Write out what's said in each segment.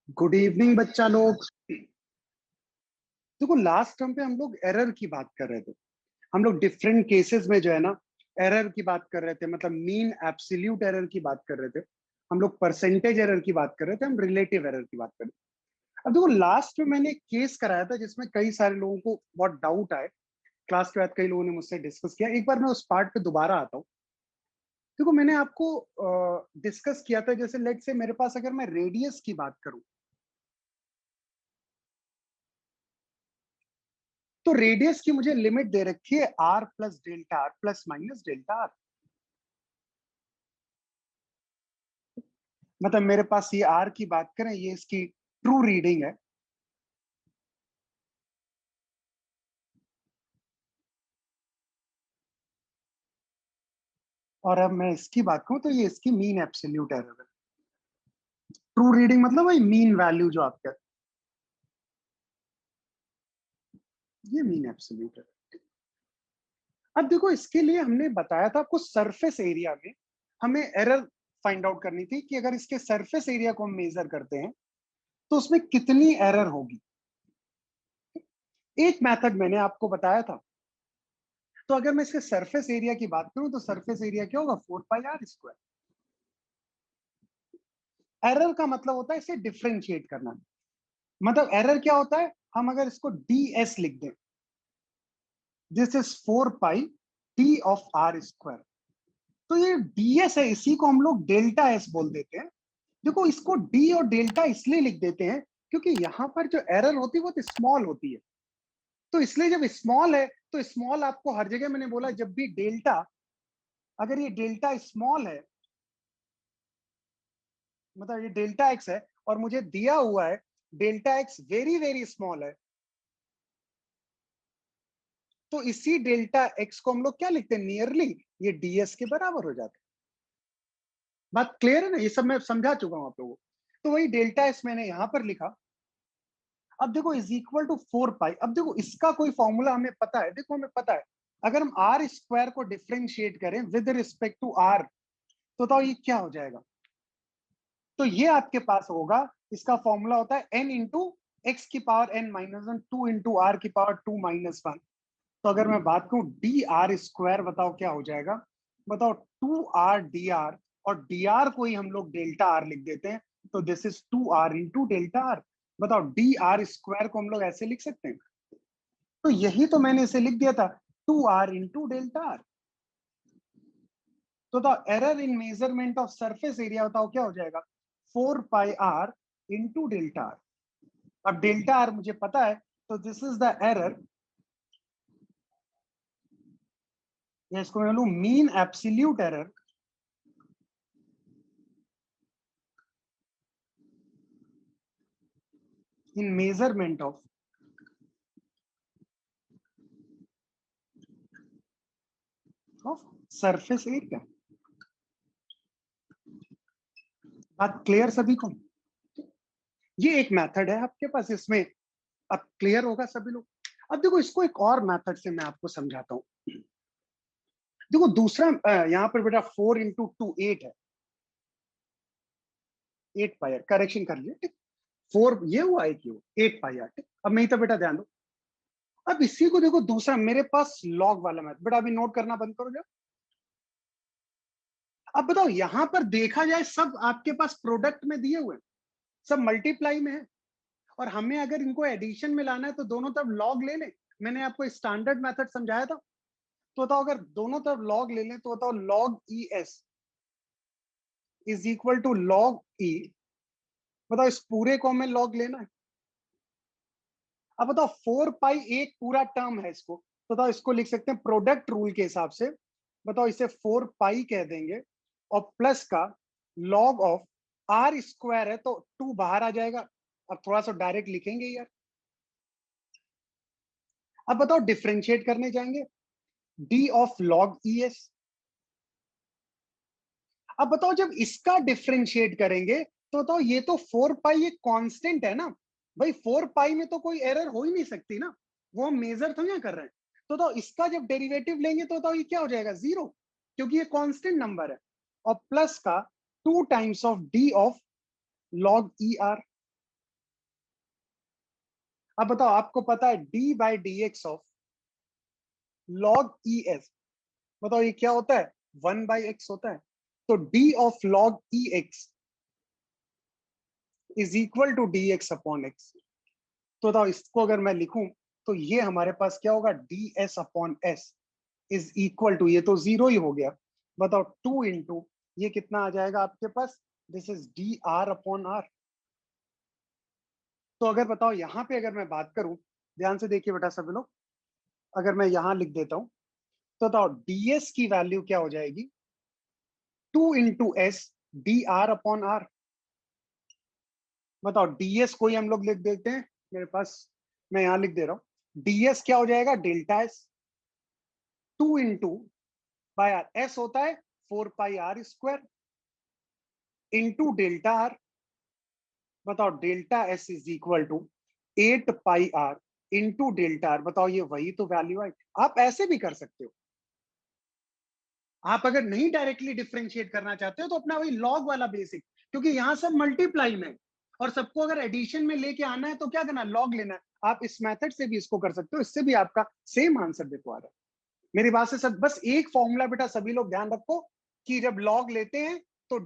Good evening बच्चा लोग। देखो लास्ट टर्म पे हम लोग एरर की बात कर रहे थे। हम लोग डिफरेंट केसेस में जो है ना एरर की बात कर रहे थे, मतलब मीन एब्सोल्यूट एरर की बात कर रहे थे, हम लोग परसेंटेज एरर की बात कर रहे थे, हम रिलेटिव एरर की बात कर रहे थे। अब देखो लास्ट में मैंने एक केस कराया था जिसमें कई सारे लोगों को बहुत डाउट आए। क्लास के बाद कई लोगों ने मुझसे डिस्कस किया। एक बार मैं उस पार्ट पे दोबारा आता हूँ। देखो मैंने आपको डिस्कस किया था, जैसे लेट से मेरे पास अगर मैं रेडियस की बात करूं तो रेडियस की मुझे लिमिट दे रखी है R plus delta R plus minus delta R. मतलब मेरे पास ये आर की बात करें, ये इसकी ट्रू रीडिंग है। और अब मैं इसकी बात करूं तो ये इसकी मीन एब्सोल्यूट एरर है। ट्रू रीडिंग मतलब वही मीन वैल्यू जो आपका, ये मीन एब्सोल्यूट है। अब देखो इसके लिए हमने बताया था आपको सरफेस एरिया में हमें एरर फाइंड आउट करनी थी कि अगर इसके सरफेस एरिया को हम मेजर करते हैं तो उसमें कितनी एरर होगी। एक मेथड मैंने आपको बताया था। तो अगर मैं इसके सरफेस एरिया की बात करूं तो सरफेस एरिया क्या होगा, 4 पाई आर स्क्वायर। एरर का मतलब होता है इसे डिफ्रेंशिएट करना। मतलब एरर क्या होता है, हम अगर इसको डी एस लिख दें, this is 4 pi T of R square, तो ये डीएस है, इसी को हम लोग डेल्टा एस बोल देते हैं। देखो इसको डी और डेल्टा इसलिए लिख देते हैं क्योंकि यहां पर जो एरर होती है वो तो स्मॉल होती है। तो इसलिए जब स्मॉल है तो स्मॉल आपको हर जगह मैंने बोला, जब भी डेल्टा, अगर ये डेल्टा स्मॉल है, मतलब ये डेल्टा एक्स है और मुझे दिया हुआ है delta x very very small है, तो इसी डेल्टा एक्स को हम लोग क्या लिखते हैं, नियरली ये डीएस के बराबर हो जाता है। बात क्लियर है ना, ये सब मैं समझा चुका हूं आप लोगों को। तो वही डेल्टा एस मैंने यहां पर लिखा। अब देखो इज इक्वल टू 4 पाई। अब देखो इसका कोई फॉर्मूला हमें पता है, देखो हमें पता है अगर हम आर स्क्वायर को डिफ्रेंशिएट करें विद रिस्पेक्ट टू आर तो बताओ ये क्या हो जाएगा। तो ये आपके पास होगा, इसका फॉर्मूला होता है एन इंटू एक्स की power N minus one, two into R की पावर टू माइनस वन। तो अगर मैं बात करूं डी आर स्क्वायर, बताओ क्या हो जाएगा। बताओ टू आर डी आर, और डी आर को ही हम लोग डेल्टा आर लिख देते हैं, तो this is two R into delta R. बताओ डी आर स्क्वायर को हम लोग ऐसे लिख सकते हैं। तो यही तो मैंने इसे लिख दिया था, two R into delta R. तो बताओ error in measurement of surface area, बताओ क्या हो जाएगा, 4 pi R into delta R. अब डेल्टा आर मुझे पता है, तो दिस इज द एरर, या इसको मैं लू mean absolute error in measurement of surface area. बात क्लियर सभी को। ये एक मेथड है आपके पास, इसमें अब क्लियर होगा सभी लोग। अब देखो इसको एक और मेथड से मैं आपको समझाता हूं। देखो दूसरा यहाँ पर बेटा 4 इंटू 2 8 है, 8 पाई आर, करेक्शन कर लिया ठीक। 4 ये हुआ, एक ये हुआ, 8 पाई आर ठीक। अब नहीं तो बेटा ध्यान दो, अब इसी को देखो दूसरा मेरे पास लॉग वाला मेथड, बेटा अभी नोट करना बंद करो जाओ। अब बताओ यहां पर देखा जाए सब आपके पास प्रोडक्ट में दिए हुए हैं, सब मल्टीप्लाई में है, और हमें अगर इनको एडिशन में लाना है तो दोनों तरफ लॉग ले लें। मैंने आपको स्टैंडर्ड मेथड समझाया था। तो बताओ अगर दोनों तरफ लॉग ले लें तो बताओ log E s is equal to log e. बताओ इस पूरे को हमें लॉग लेना है। अब बताओ 4 पाई एक पूरा टर्म है, इसको तो बताओ इसको लिख सकते हैं प्रोडक्ट रूल के हिसाब से। बताओ इसे 4 पाई कह देंगे, और प्लस का लॉग ऑफ आर स्क्वायर है तो 2 बाहर आ जाएगा। अब थोड़ा सा डायरेक्ट लिखेंगे यार। अब बताओ डिफ्रेंशिएट करने जाएंगे, D of log E S. अब बताओ जब इसका डिफ्रेंशिएट करेंगे तो बताओ ये तो 4 पाई एक कांस्टेंट है ना भाई, 4 पाई में तो कोई एरर हो ही नहीं सकती ना, वो हम मेजर तो क्या कर रहे हैं। तो इसका जब डेरिवेटिव लेंगे तो बताओ ये क्या हो जाएगा, जीरो, क्योंकि ये कांस्टेंट नंबर है। और प्लस का 2 times of D of log E R. अब बताओ, आपको पता है D by D x of log E S, बताओ ये क्या होता है, 1/x होता है। तो D of log E X is equal to D x upon X. तो बताओ इसको अगर मैं लिखूं तो ये हमारे पास क्या होगा, D S upon S is equal to, ये तो जीरो ही हो गया, बताओ 2 इंटू ये कितना आ जाएगा आपके पास, this is d are upon r. तो अगर बताओ यहाँ पे अगर मैं बात करूं, ध्यान से देखिए बेटा सभी लोग, अगर मैं यहां लिख देता हूं तो बताओ ds की वैल्यू क्या हो जाएगी, 2 into S D are upon R. बताओ ds को ही हम लोग लिख देते हैं, मेरे पास मैं यहां लिख दे रहा हूं, ds क्या हो जाएगा, delta S 2 into by R, S होता है 4 pi r² into delta R. बताओ delta S is equal to 8 pi r into delta R. बताओ ये वही तो वैल्यू है। आप ऐसे भी कर सकते हो, आप अगर नहीं डायरेक्टली डिफरेंशिएट करना चाहते हो तो अपना वही लॉग वाला बेसिक, क्योंकि यहां सब मल्टीप्लाई में और सबको अगर एडिशन में लेके आना है तो क्या करना, लॉग लेना है। आप इस मेथड से भी इसको कर सकते हो, इससे भी आपका सेम आंसर देखो आ रहा है। मेरी बात से सब, बस एक फॉर्मूला बेटा सभी लोग ध्यान रखो कि जब लॉग लेते हैं तो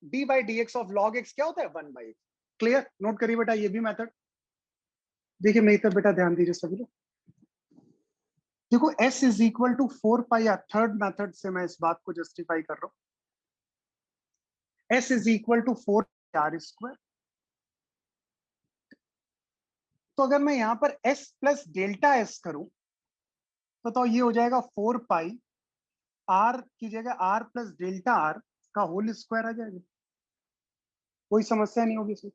D by D x of log x क्या होता है, 1/x। क्लियर, नोट करिए बेटा ये भी मेथड। देखिए मेरी तरफ बेटा ध्यान दीजिए सभी लोग, देखो s is equal to 4 pi r, third method से मैं इस बात को जस्टिफाई कर रहा हूं, s is equal to 4 r²। तो अगर मैं यहां पर s प्लस डेल्टा s करूं तो ये हो जाएगा 4 पाई r की जगह r प्लस डेल्टा r का होल स्क्वायर आ जाएगा, कोई समस्या नहीं होगी इसमें।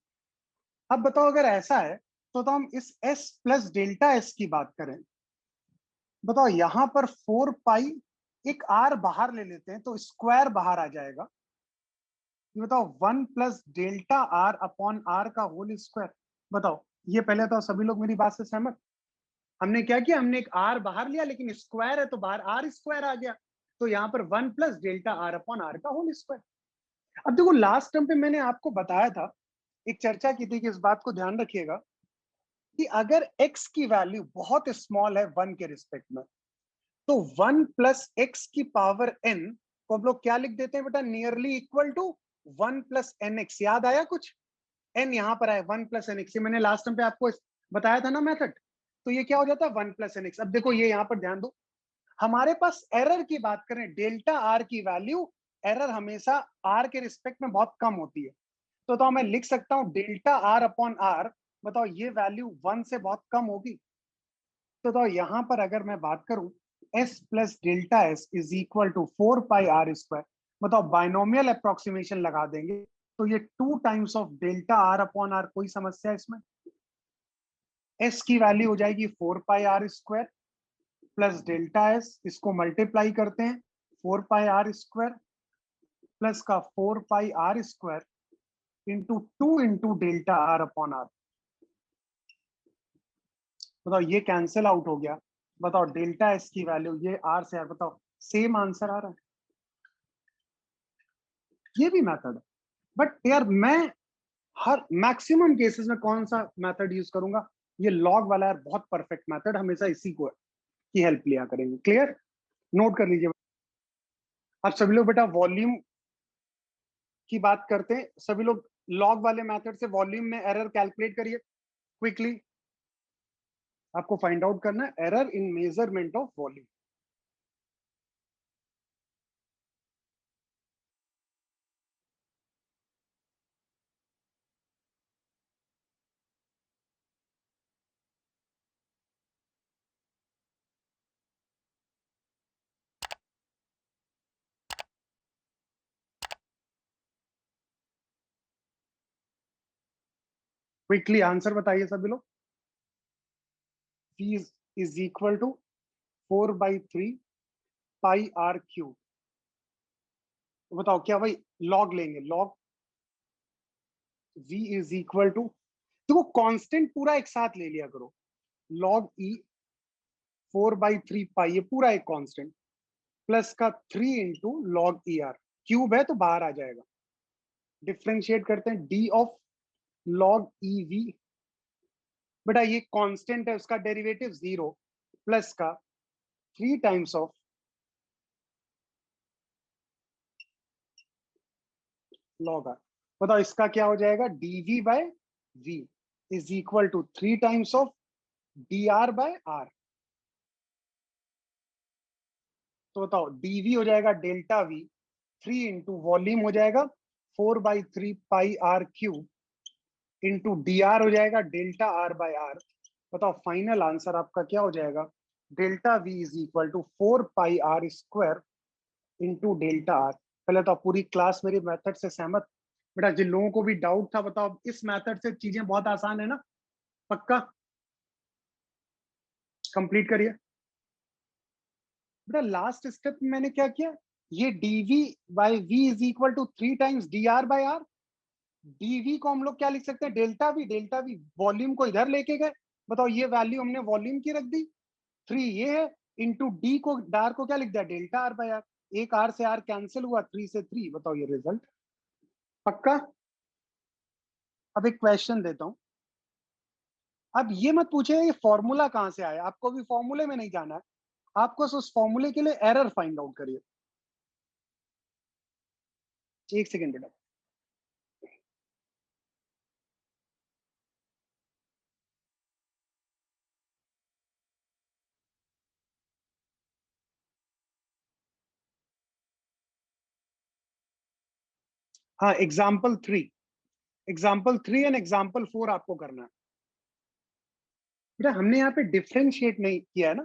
अब बताओ अगर ऐसा है तो हम इस s प्लस डेल्टा s की बात करें, बताओ यहां पर 4 पाई, एक r बाहर ले लेते हैं तो स्क्वायर बाहर आ जाएगा, ये बताओ 1 plus delta R upon R का होल स्क्वायर। बताओ ये पहले तो सभी लोग मेरी बात से सहमत, हमने क्या किया, हमने एक आर बाहर लिया लेकिन स्क्वायर है तो बाहर आर स्क्वायर आ गया, तो यहाँ पर 1 plus delta R upon R का होल स्क्वायर। अब देखो लास्ट टर्म पे मैंने आपको बताया था, एक चर्चा की थी कि इस बात को ध्यान रखिएगा कि अगर x की वैल्यू बहुत स्मॉल है 1 के रिस्पेक्ट में, तो 1 प्लस एक्स की पावर n को हम लोग क्या लिख देते हैं बेटा, nearly equal to 1 plus N X. याद आया कुछ, n यहां पर आए 1 प्लस एन एक्स, ये मैंने लास्ट टाइम पे आपको बताया था ना मेथड। तो ये क्या हो जाता है 1 प्लस एन एक्स। अब देखो ये यहां पर ध्यान दो, हमारे पास एरर की बात करें, डेल्टा आर की वैल्यू, एरर हमेशा आर के रिस्पेक्ट में बहुत कम होती है, तो मैं लिख सकता हूं डेल्टा आर अपॉन आर। बताओ ये वैल्यू 1 से बहुत कम होगी, तो यहां पर अगर मैं बात करूं s plus delta S is equal to 4 pi r²। बताओ बाइनोमियल अप्रोक्सीमेशन लगा देंगे तो ये 2 times of delta R upon R, कोई समस्या इसमें। s की वैल्यू हो जाएगी 4 pi r² plus delta S, इसको मल्टीप्लाई करते हैं 4 पाई r² प्लस का 4 pi r² into 2 into delta R upon R. बताओ ये कैंसिल आउट हो गया, बताओ डेल्टा एस की वैल्यू ये आर से आर, बताओ सेम आंसर आ रहा है। ये भी मेथड है, बट यार मैं हर मैक्सिमम केसेस में कौन सा मेथड यूज करूंगा, ये लॉग वाला यार बहुत परफेक्ट मेथड, हमेशा इसी को की हेल्प लिया करेंगे। क्लियर, नोट कर लीजिए। अब सभी लोग बेटा वॉल्यूम की बात करते हैं, सभी लोग लॉग वाले मेथड से वॉल्यूम में एरर कैलकुलेट करिए क्विकली। आपको फाइंड आउट करना है error in measurement of volume. Quickly answer बताइए सभी लोग। v is equal to 4/3 pi R cube. बताओ क्या भाई लॉग लेंगे, log v is equal to, देखो कांस्टेंट पूरा एक साथ ले लिया करो, लॉग e 4/3 पाई, ये पूरा एक कांस्टेंट प्लस का 3 into log E are, cube है तो बाहर आ जाएगा। डिफ्रेंशिएट करते हैं d of log E V बेटा ये कांस्टेंट है, उसका डेरिवेटिव 0 प्लस का 3 टाइम्स ऑफ लॉग आर। बताओ इसका क्या हो जाएगा, dv by v is equal to 3 times of dr by r। तो बताओ dv हो जाएगा डेल्टा v, 3 इंटू वॉल्यूम हो जाएगा 4/3 pi r cube into dr हो जाएगा डेल्टा r बाय r। बताओ फाइनल आंसर आपका क्या हो जाएगा, delta v is equal to 4 pi r square into delta r। पहले तो आप पूरी क्लास मेरी मेथड से सहमत? बेटा जिन लोगों को भी डाउट था बताओ, इस मेथड से चीजें बहुत आसान है ना, पक्का कंप्लीट करिए। बेटा लास्ट स्टेप में मैंने क्या किया, ये dv by v is equal to 3 times dr by r। dv को हम लोग क्या लिख सकते हैं, delta v। Delta v volume को इधर लेके गए, बताओ ये वैल्यू हमने वॉल्यूम की रख दी, 3 ये है, इंटू डी को डार को क्या लिख दिया, डेल्टा आर बाय आर। एक आर से आर कैंसिल हुआ, 3 से 3। बताओ ये रिजल्ट पक्का। अब एक क्वेश्चन देता हूं, अब ये मत पूछे ये फॉर्मूला कहां से आया, आपको भी फॉर्मूले में नहीं जाना है, आपको उस फॉर्मूले के लिए एरर फाइंड आउट करिए। एक सेकेंड बेटा। हाँ एग्जाम्पल 3 एंड एग्जाम्पल 4 आपको करना है। बेटा हमने यहाँ पे डिफ्रेंशिएट नहीं किया है ना,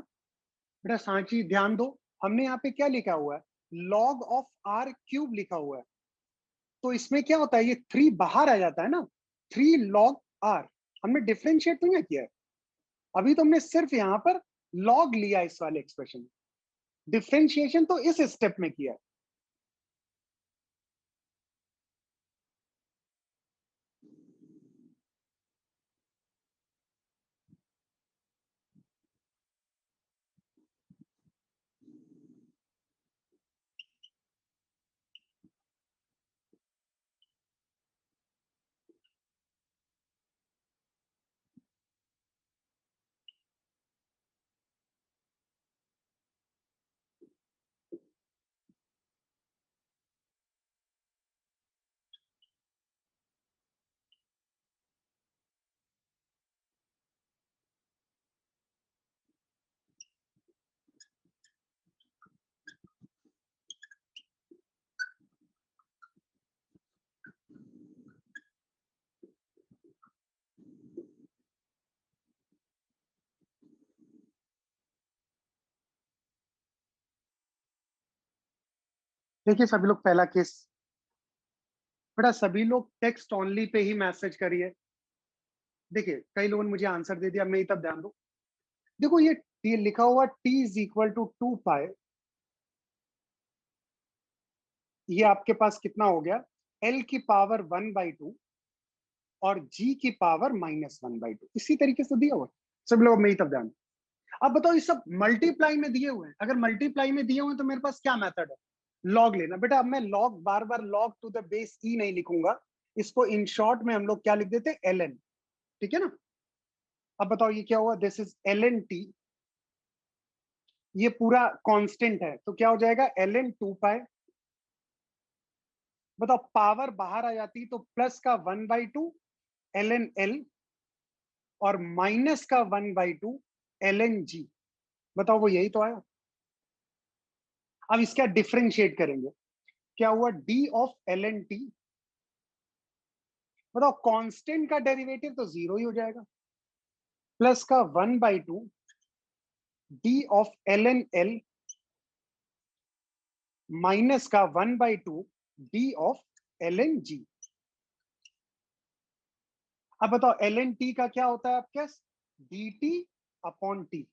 बेटा सांची ध्यान दो, हमने यहाँ पे क्या लिखा हुआ है, लॉग ऑफ आर क्यूब लिखा हुआ है। तो इसमें क्या होता है, ये 3 बाहर आ जाता है ना, 3 लॉग आर। हमने डिफ्रेंशिएट तो नहीं किया है, अभी तो हमने सिर्फ यहाँ पर लॉग लिया इस वाले एक्सप्रेशन। डिफ्रेंशिएशन तो इस स्टेप में किया है। देखिए सभी लोग पहला केस, बेटा सभी लोग टेक्स्ट ओनली पे ही मैसेज करिए। देखिए कई लोगों ने मुझे आंसर दे दिया, मैं तब ध्यान दो। देखो ये लिखा हुआ t इज इक्वल टू 2 पाए, ये आपके पास कितना हो गया, l की पावर 1/2 और g की पावर -1/2, इसी तरीके से दिया हुआ। सब लोग मेरी तब ध्यान। अब बताओ ये सब मल्टीप्लाई में दिए हुए हैं, अगर मल्टीप्लाई में दिए हुए हैं तो मेरे पास क्या मेथड है, लॉग लेना। बेटा अब मैं लॉग बार बार log to the base e नहीं लिखूंगा, इसको इन शॉर्ट में हम लोग क्या लिख देते, ln। ठीक है ना। अब बताओ ये क्या हुआ, दिस इज ln t, ये पूरा कांस्टेंट है तो क्या हो जाएगा ln 2 पाए। बताओ पावर बाहर आ जाती तो प्लस का 1/2 ln l और माइनस का 1/2 ln g। बताओ वो यही तो आया। अब इसका डिफरेंशिएट करेंगे, क्या हुआ d ऑफ ln t। बताओ कांस्टेंट का डेरिवेटिव तो 0 ही हो जाएगा, प्लस का 1/2 d of ln l minus का 1/2 d ऑफ ln g। अब बताओ ln t का क्या होता है आपके, dt अपॉन t,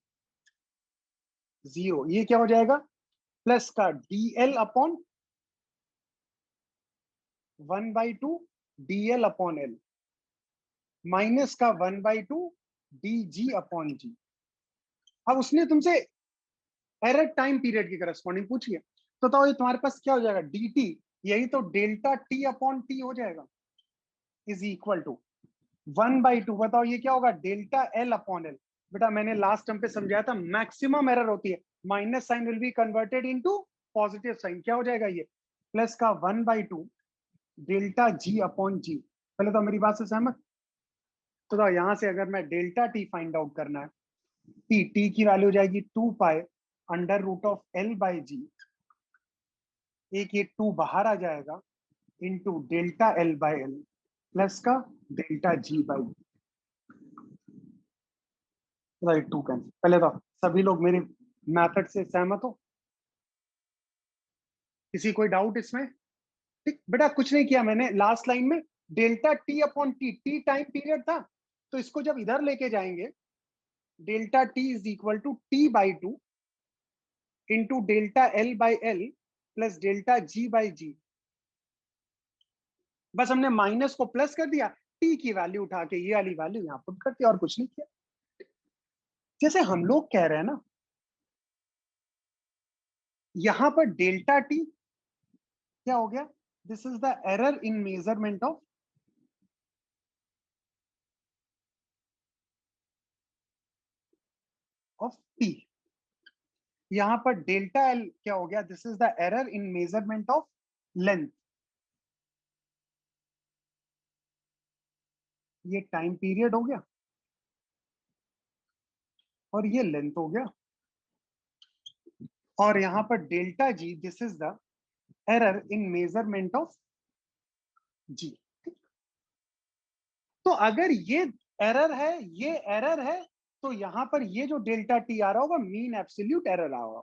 0। ये क्या हो जाएगा, प्लस का dl upon 1/2 dl upon l minus का 1/2 dg अपॉन g। अब उसने तुमसे एरर टाइम पीरियड की करस्पॉन्डिंग पूछी है, तो बताओ ये तुम्हारे पास क्या हो जाएगा, dt, यही तो डेल्टा t अपॉन t हो जाएगा, इज इक्वल टू 1/2, बताओ ये क्या होगा, डेल्टा एल अपॉन एल। बेटा मैंने लास्ट टर्म पे समझाया था मैक्सिमम एरर होती है, minus sign will be converted into positive sign, क्या हो जाएगा ये प्लस का 1/2 डेल्टा जी अपॉन जी। पहले तो मेरी बात से सहमत? तो यहां से अगर मैं डेल्टा टी फाइंड आउट करना है, टी की वैल्यू हो जाएगी 2 pi under root of l by g, एक ये 2 बाहर आ जाएगा into delta l by l plus का delta g by, right 2 cancel. पहले तो सभी लोग मेरे मेथड से सहमत हो? किसी कोई डाउट इसमें? ठीक बेटा, कुछ नहीं किया मैंने लास्ट लाइन में, delta T upon t, t time period था, तो इसको जब इधर लेके जाएंगे, delta t is equal to t by 2 into delta l by l plus delta g by g. बस हमने माइनस को प्लस कर दिया, टी की वैल्यू उठा के ये वाली वैल्यू यहां पुट कर दिया और कुछ नहीं किया। जैसे हम लोग कह रहे हैं ना, यहां पर डेल्टा टी क्या हो गया, this is the error in measurement of T. यहां पर डेल्टा एल क्या हो गया, this is the error in measurement of length. ये टाइम पीरियड हो गया और ये लेंथ हो गया, और यहां पर delta g this is the error in measurement of g. तो अगर ये एरर है, ये एरर है, तो यहां पर ये जो डेल्टा टी आ रहा होगा मीन एब्सोल्यूट एरर आ होगा।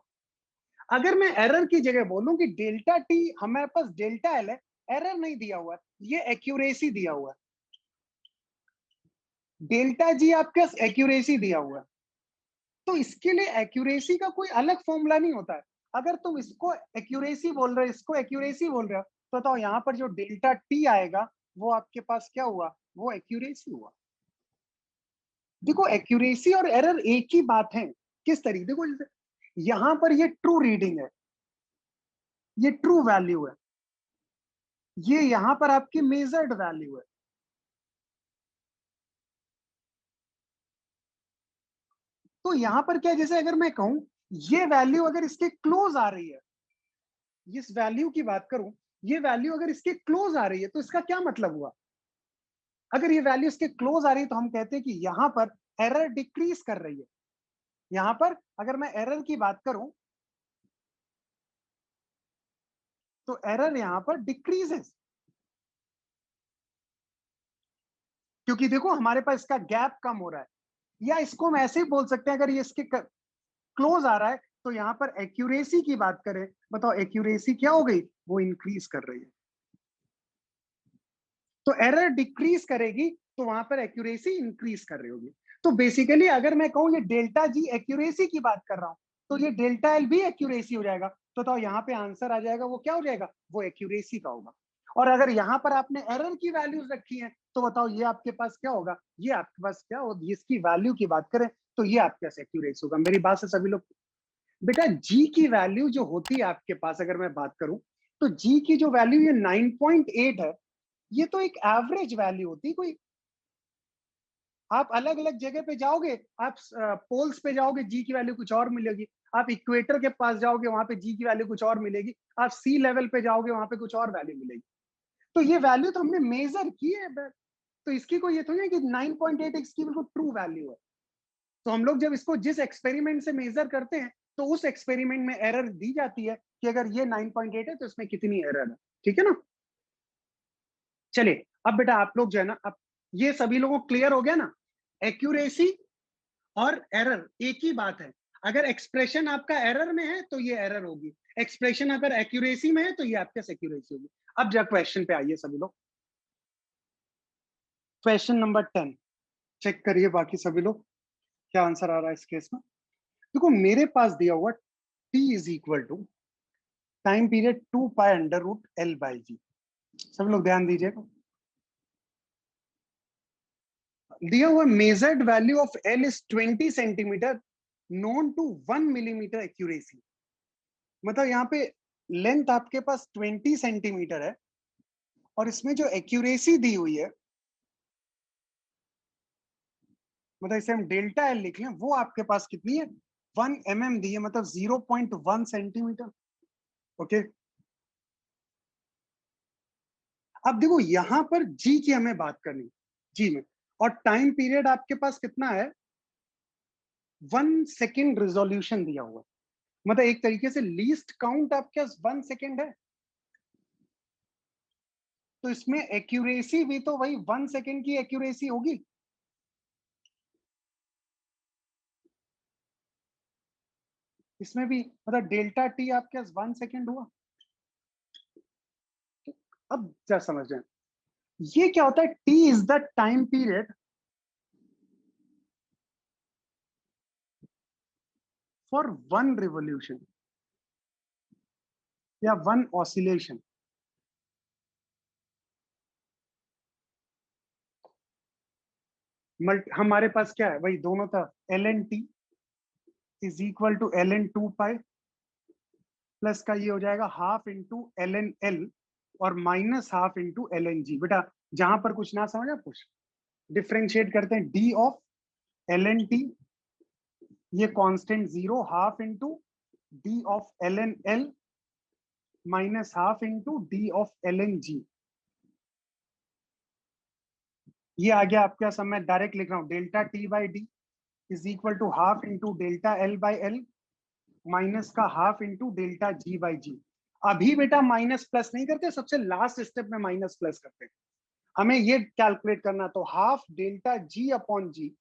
अगर मैं एरर की जगह बोलूं कि डेल्टा टी हमारे पास डेल्टा एल है, एरर नहीं दिया हुआ है, ये एक्यूरेसी दिया हुआ है, डेल्टा जी आपके पास एक्यूरेसी दिया हुआ है। तो इसके लिए एक्यूरेसी का कोई अलग फॉर्मूला नहीं होता है। अगर तुम इसको एक्यूरेसी बोल रहे हो, इसको एक्यूरेसी बोल रहे हो, तो बताओ यहाँ पर जो डेल्टा टी आएगा वो आपके पास क्या हुआ, वो एक्यूरेसी हुआ। देखो एक्यूरेसी और एरर एक ही बात है। किस तरीके, देखो जैसे यहां पर ये ट्रू रीडिंग है, ये ट्रू वैल्यू है, ये यहां पर आपकी मेजर्ड वैल्यू है। तो यहां पर क्या है, जैसे अगर मैं कहूं ये वैल्यू अगर इसके क्लोज आ रही है, इस वैल्यू की बात करूं, ये वैल्यू अगर इसके क्लोज आ रही है, तो इसका क्या मतलब हुआ। अगर ये वैल्यू इसके क्लोज आ रही है तो हम कहते हैं कि यहां पर एरर डिक्रीज कर रही है। यहां पर अगर मैं एरर की बात करूं तो एरर यहां पर डिक्रीजेस, क्योंकि देखो हमारे पास इसका गैप कम हो रहा है। या इसको हम ऐसे ही बोल सकते हैं, अगर ये इसके क्लोज आ रहा है तो यहां पर एक्यूरेसी की बात करें, बताओ एक्यूरेसी क्या हो गई, वो इंक्रीज कर रही है। तो एरर डिक्रीज करेगी तो वहां पर एक्यूरेसी इंक्रीज कर रही होगी। तो बेसिकली अगर मैं कहूं ये डेल्टा जी एक्यूरेसी की बात कर रहा हूं, तो ये डेल्टा एल भी एक्यूरेसी हो जाएगा। तो यहाँ पे आंसर आ जाएगा, वो क्या हो जाएगा, वो एक्यूरेसी का होगा। और अगर यहाँ पर आपने एरर की वैल्यूज रखी है, तो बताओ ये आपके पास क्या होगा, ये आपके पास क्या होगा, इसकी वैल्यू की बात करें तो ये आपके पास एक्यूरेसी होगा। मेरी बात से सभी लोग, बेटा जी की वैल्यू जो होती है आपके पास, अगर मैं बात करूं तो जी की जो वैल्यू ये 9.8 है, ये तो एक एवरेज वैल्यू होती है। कोई आप अलग अलग जगह पे जाओगे, आप पोल्स पे जाओगे जी की वैल्यू कुछ और मिलेगी, आप इक्वेटर के पास जाओगे वहां पे जी की वैल्यू कुछ और मिलेगी, आप सी लेवल पे जाओगे वहां पे कुछ और वैल्यू मिलेगी। तो ये वैल्यू तो हमने मेजर की है, तो इसकी कोई ये थोड़ी है कि 9.8 इसकी बिल्कुल ट्रू वैल्यू है। तो हम लोग जब इसको जिस एक्सपेरिमेंट से मेजर करते हैं, तो उस एक्सपेरिमेंट में एरर दी जाती है कि अगर ये 9.8 है तो इसमें कितनी एरर है। ठीक है ना। चलिए अब बेटा आप लोग जो है ना, अब ये सभी लोगों को क्लियर हो गया ना, एक्यूरेसी और एरर एक ही बात है। अगर एक्सप्रेशन आपका एरर में है तो ये एरर होगी, एक्सप्रेशन अगर एक्यूरेसी में है तो ये आपके एक्यूरेसी होगी। अब जब क्वेश्चन पे आइए सभी लोग, क्वेश्चन नंबर 10 चेक करिए बाकी सभी लोग क्या आंसर आ रहा है इस केस में। देखो मेरे पास दिया हुआ t is equal to time period 2 pi under root l by g. सब लोग ध्यान दीजिएगा, दिया हुआ measured value of l is 20 centimetre, known to 1 millimetre accuracy. मतलब यहाँ पे लेंथ आपके पास 20 सेंटीमीटर है और इसमें जो एक्यूरेसी दी हुई है मतलब इसे हम डेल्टा एल लिख लें, वो आपके पास कितनी है 1 mm दी है, मतलब 0.1 सेंटीमीटर। ओके, अब देखो यहां पर जी की हमें बात करनी, जी में, और टाइम पीरियड आपके पास कितना है 1 सेकेंड रिजोल्यूशन दिया हुआ है, मतलब एक तरीके से लीस्ट काउंट आपके पास 1 सेकेंड है, तो इसमें एक्यूरेसी भी तो वही 1 सेकेंड की एक्यूरेसी होगी। इसमें भी मतलब डेल्टा टी आपके पास 1 सेकेंड हुआ। अब क्या समझ रहे हैं, ये क्या होता है, T is the time period for 1 revolution या 1 ऑसिलेशन। हमारे पास क्या है, वही दोनों तरफ l n t is equal to l n 2 pi, plus का ये हो जाएगा half into l n l, और minus half into l n g. बेटा जहां पर कुछ ना समझ कुछ डिफ्रेंशिएट करते हैं, d of l n t, ये constant 0, half into d of l n l minus half into d of l n g. ये आ गया आपका, सब मैं डायरेक्ट लिख रहा हूं, delta T by d is equal to half into delta l by l minus का half into delta g by g. अभी बेटा माइनस प्लस नहीं करते, सबसे लास्ट स्टेप में माइनस प्लस करते हैं। हमें ये कैलकुलेट करना, तो half delta ji upon ji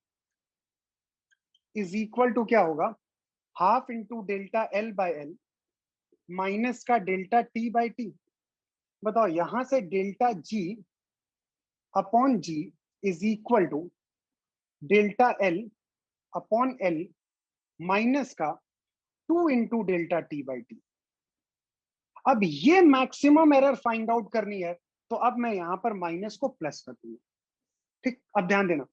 is equal to क्या होगा, half into delta l by l minus का डेल्टा टी बाई टी। बताओ यहां से delta G upon ji is equal to delta L upon L minus का 2 into delta T by T. अब ये maximum error find out करनी है, तो अब मैं यहां पर माइनस को प्लस कर दूंगा। ठीक, अब ध्यान देना,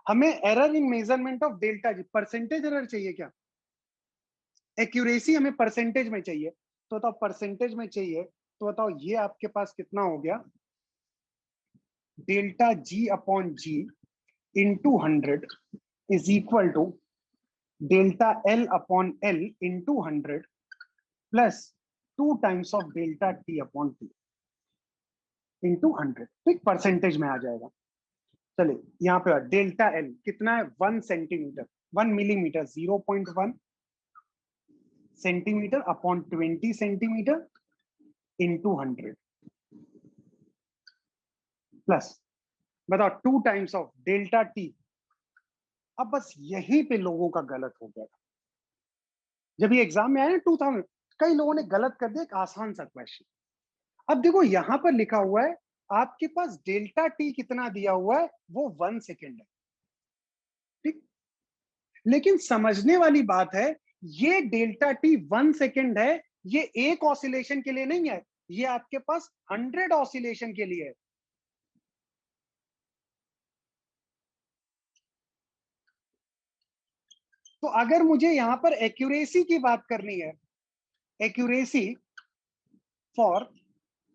हमें error in measurement of delta G, percentage error चाहिए क्या, एक्यूरेसी हमें परसेंटेज में चाहिए, तो बताओ परसेंटेज में चाहिए, तो बताओ ये आपके पास कितना हो गया, delta ji upon G into 100 is equal to delta L upon L into 100 plus 2 times of delta T upon T into 100। ठीक, परसेंटेज में आ जाएगा। चलिए यहाँ पे डेल्टा एल कितना है 1 centimetre, 1 millimetre 0.1 centimetre upon 20 centimetre into 100 plus, बताओ 2 times of delta T. अब बस यहीं पे लोगों का गलत हो गया, जब ये एग्जाम में आया ना 2000, कई लोगों ने गलत कर दिया एक आसान सा क्वेश्चन। अब देखो यहां पर लिखा हुआ है आपके पास डेल्टा टी कितना दिया हुआ है, वो 1 सेकेंड है। ठीक, लेकिन समझने वाली बात है, ये डेल्टा टी 1 सेकेंड है, ये एक ऑसिलेशन के लिए नहीं है, ये आपके पास 100 ऑसिलेशन के लिए है। तो अगर मुझे यहां पर एक्यूरेसी की बात करनी है, एक्यूरेसी फॉर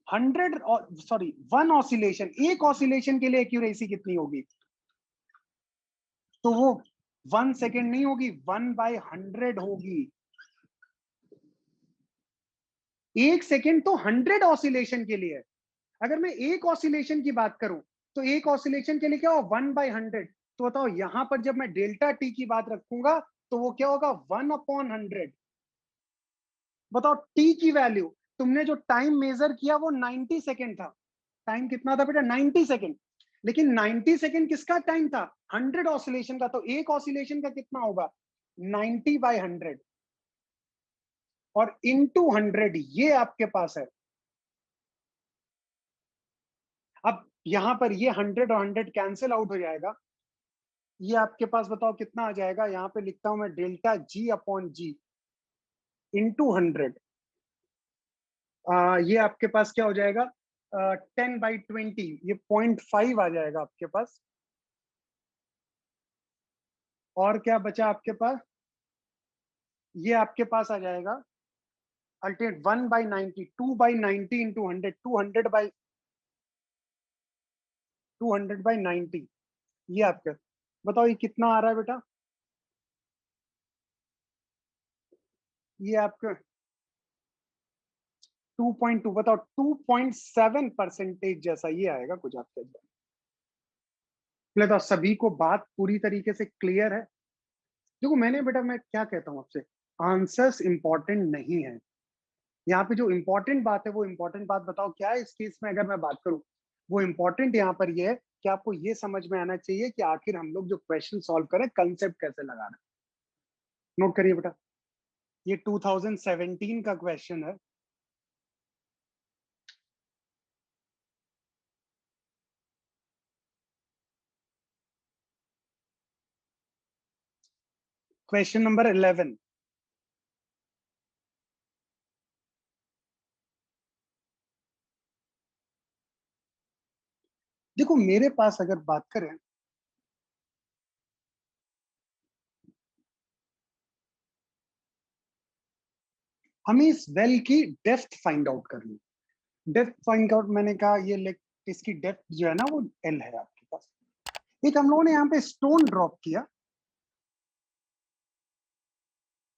100, सॉरी 1 ऑसिलेशन, एक ऑसिलेशन के लिए एक्यूरेसी कितनी होगी, तो वो 1 सेकेंड नहीं होगी, 1/100 होगी। एक सेकेंड तो 100 ऑसिलेशन के लिए है। अगर मैं एक ऑसिलेशन की बात करूं, तो एक ऑसिलेशन के लिए क्या होगा 1/100। तो बताओ यहां पर जब मैं डेल्टा टी की बात रखूंगा, तो वो क्या होगा 1/100। बताओ टी की वैल्यू, तुमने जो टाइम मेजर किया वो 90 सेकेंड था, टाइम कितना था बेटा 90 सेकेंड, लेकिन 90 सेकेंड किसका टाइम था 100 ऑसिलेशन का, तो एक ऑसिलेशन का कितना होगा 90/100 और इंटू 100 ये आपके पास है। अब यहां पर ये 100 और 100 कैंसिल आउट हो जाएगा, ये आपके पास बताओ कितना आ जाएगा, यहां पे लिखता हूं मैं delta G upon G into 100, ये आपके पास क्या हो जाएगा 10/20, ये 0.5 आ जाएगा आपके पास। और क्या बचा आपके पास, ये आपके पास आ जाएगा अल्टीमेट 1/90, 2/90 इंटू 100, 200/90, ये आपका बताओ ये कितना आ रहा है बेटा? ये आपका 2.2, बताओ 2.7% जैसा ये आएगा कुछ आपके अंदर। तो सभी को बात पूरी तरीके से क्लियर है? देखो मैंने बेटा, मैं क्या कहता हूँ आपसे, आंसर्स इंपॉर्टेंट नहीं है यहाँ पे। जो इंपॉर्टेंट बात है वो इंपॉर्टेंट बात बताओ क्या है इस केस में, अगर मैं बात करूं वो इंपॉर्टेंट यहाँ पर ये है कि आपको ये समझ में आना चाहिए कि आखिर हम लोग जो क्वेश्चन सॉल्व करें कंसेप्ट कैसे लगाना है। नोट करिए बेटा, ये 2017 का क्वेश्चन है। Question number 11। देखो मेरे पास अगर बात करें, हमें इस वेल की डेप्थ फाइंड आउट करनी। डेप्थ फाइंड आउट मैंने कहा ये लेक, इसकी डेप्थ जो है ना वो एल है आपके पास। एक हम लोगों ने यहाँ पे स्टोन ड्रॉप किया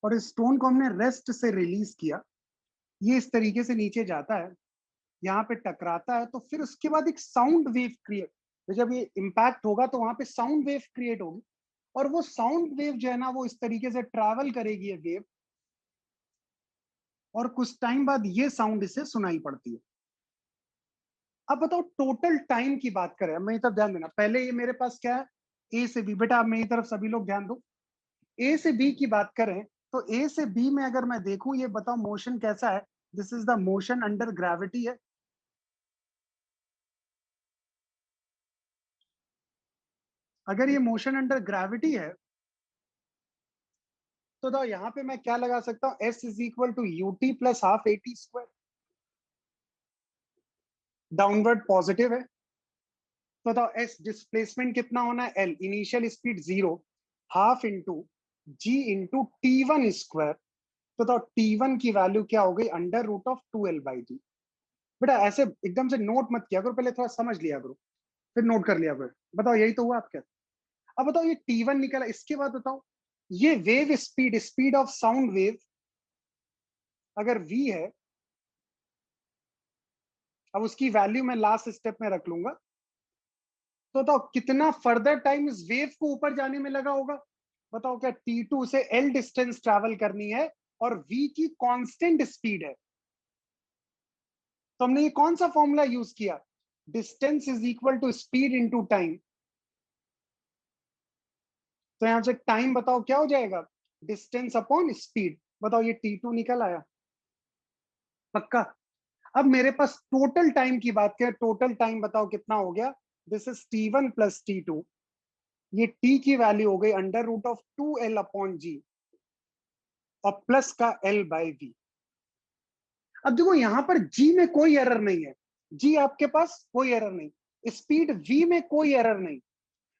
और इस स्टोन को हमने रेस्ट से रिलीज किया। ये इस तरीके से नीचे जाता है, यहाँ पे टकराता है, तो फिर उसके बाद एक साउंड वेव क्रिएट, तो जब ये इम्पैक्ट होगा तो वहां पे साउंड वेव क्रिएट होगी, और वो साउंड वेव जो है ना वो इस तरीके से ट्रैवल करेगी ये वेव, और कुछ टाइम बाद ये साउंड इसे सुनाई पड़ती है। अब बताओ टोटल टाइम की बात करें, मेरी तरफ ध्यान देना, पहले ये मेरे पास क्या है, ए से बी। बेटा आप मेरी तरफ सभी लोग ध्यान दो, ए से बी की बात करें तो ए से बी में अगर मैं देखूं, ये बताओ मोशन कैसा है, this is the motion under gravity है। अगर ये मोशन अंडर ग्रेविटी है तो दो यहाँ पे मैं क्या लगा सकता हूँ, s is equal to u t plus half a t square. Downward positive है तो बताओ एस डिस्प्लेसमेंट कितना होना है, l initial speed 0, half into g into t one square. तो बताओ टी वन की वैल्यू क्या हो गई, अंडर रूट ऑफ 2l/g। बेटा ऐसे एकदम से नोट मत किया करो, पहले थोड़ा समझ लिया करो फिर नोट कर लिया करो। बताओ यही तो हुआ आपके। अब बताओ ये T1 निकला, इसके बाद बताओ ये wave speed, speed of sound wave अगर v है, अब उसकी वैल्यू मैं लास्ट स्टेप में रख लूंगा, तो बताओ कितना फर्दर टाइम इस वेव को ऊपर जाने में लगा होगा। बताओ क्या T2 से L डिस्टेंस ट्रैवल करनी है और v की कांस्टेंट स्पीड है, तो हमने ये कौन सा फॉर्मूला यूज किया, distance is equal to speed into time. तो यहां से टाइम बताओ क्या हो जाएगा, डिस्टेंस अपॉन स्पीड। बताओ ये T2 निकल आया पक्का। अब मेरे पास टोटल टाइम की बात करें, टोटल टाइम बताओ कितना हो गया, this is T1 plus T2। ये T की वैल्यू हो गई अंडर रूट ऑफ 2l/g और प्लस का l/v। अब देखो यहां पर G में कोई एरर नहीं है, G आपके पास कोई एरर नहीं, स्पीड V में कोई एरर नहीं।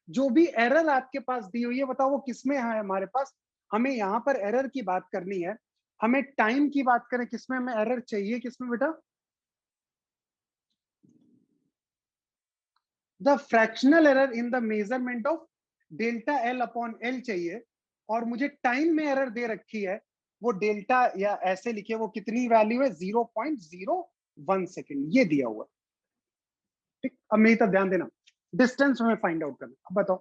जो भी एरर आपके पास दी हुई है बताओ वो किसमें है हमारे पास, हमें यहाँ पर एरर की बात करनी है। हमें टाइम की बात करें किसमें हमें एरर चाहिए, किसमें बेटा, the fractional error in the measurement of delta L/L चाहिए। और मुझे टाइम में एरर दे रखी है, वो डेल्टा या ऐसे लिखे वो कितनी वैल्यू है, 0.01 सेकेंड ये दिया हुआ। ठीक, अब मेरी तरफ ध्यान देना, डिस्टेंस हमें फाइंड आउट करना। अब बताओ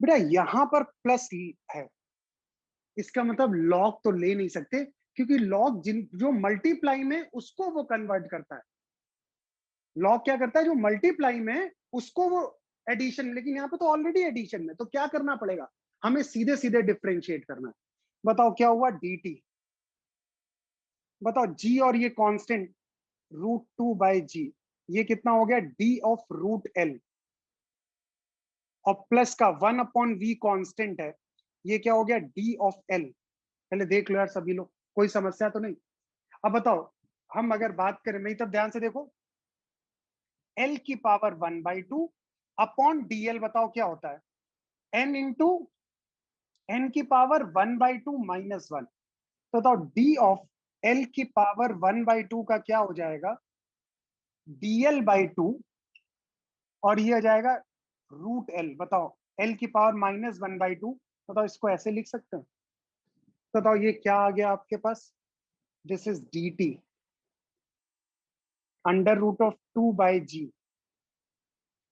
बेटा यहां पर प्लस है, इसका मतलब लॉग तो ले नहीं सकते, क्योंकि लॉग जिन जो मल्टीप्लाई में उसको वो कन्वर्ट करता है। लॉग क्या करता है, जो मल्टीप्लाई में उसको वो एडिशन, लेकिन यहाँ पे तो ऑलरेडी एडिशन में, तो क्या करना पड़ेगा, हमें सीधे सीधे डिफ्रेंशिएट करना है। बताओ क्या हुआ, dt। बताओ g और ये कांस्टेंट √2/g, ये कितना हो गया, d ऑफ √l, और प्लस का 1/v कांस्टेंट है, ये क्या हो गया, d ऑफ l। पहले देख लो यार सभी लोग, कोई समस्या तो नहीं। अब बताओ हम अगर बात करें, मेरी तरफ ध्यान से देखो, L की पावर 1/2 अपॉन dl, बताओ क्या होता है, n इंटू n की पावर 1/2 -1। तो बताओ d ऑफ L की पावर 1/2 का क्या हो जाएगा, dl/2, और ये आ जाएगा √l। बताओ एल की पावर -1/2। बताओ इसको ऐसे लिख सकते हैं? बताओ ये क्या आ गया आपके पास? This is d t √2/g।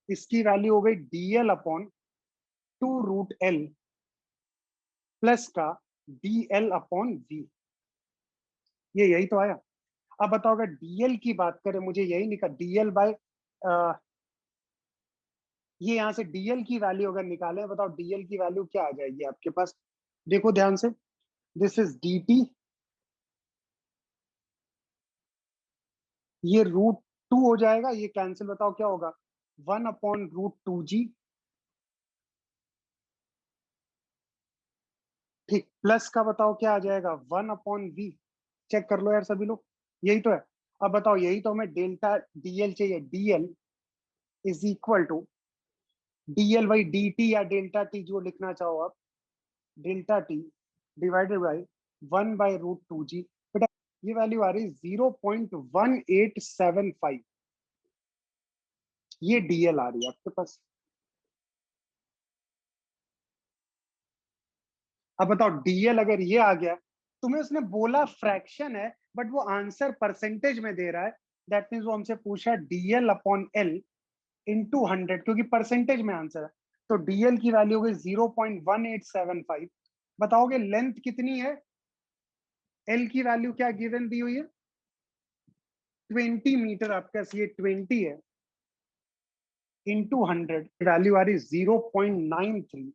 इसकी वैल्यू हो गई dl/2√L प्लस का dl/v। ये यही तो आया। अब बताओ अगर dl की बात करें, मुझे यही लिखा dl बाय, ये यहां से dl की वैल्यू अगर निकाले, बताओ dl की वैल्यू क्या आ जाएगी आपके पास? देखो ध्यान से, दिस इज dt, ये √2 हो जाएगा, ये कैंसिल, बताओ क्या होगा? 1/√2g। ठीक, प्लस का बताओ क्या आ जाएगा? 1/v। चेक कर लो यार सभी लोग, यही तो है। अब बताओ यही तो हमें डेल्टा dl चाहिए। dl is equal to dl by dt या डेल्टा t, जो लिखना चाहो आप, delta t divided by 1/√2g। बेटा ये वैल्यू आ रही है 0.1875। ये dl आ रही है आपके पास। अब बताओ dl अगर ये आ गया, तुम्हें उसने बोला फ्रैक्शन है, बट वो आंसर परसेंटेज में दे रहा है। दैट मीन्स वो हमसे पूछा dl/L इंटू 100, क्योंकि परसेंटेज में आंसर है। तो डीएल की वैल्यू हो गई 0.1875। बताओगे लेंथ कितनी है? एल की वैल्यू क्या गिवन दी हुई है? 20 मीटर। आपके पास ये 20 है, इंटू 100, वैल्यू आ रही 0.93।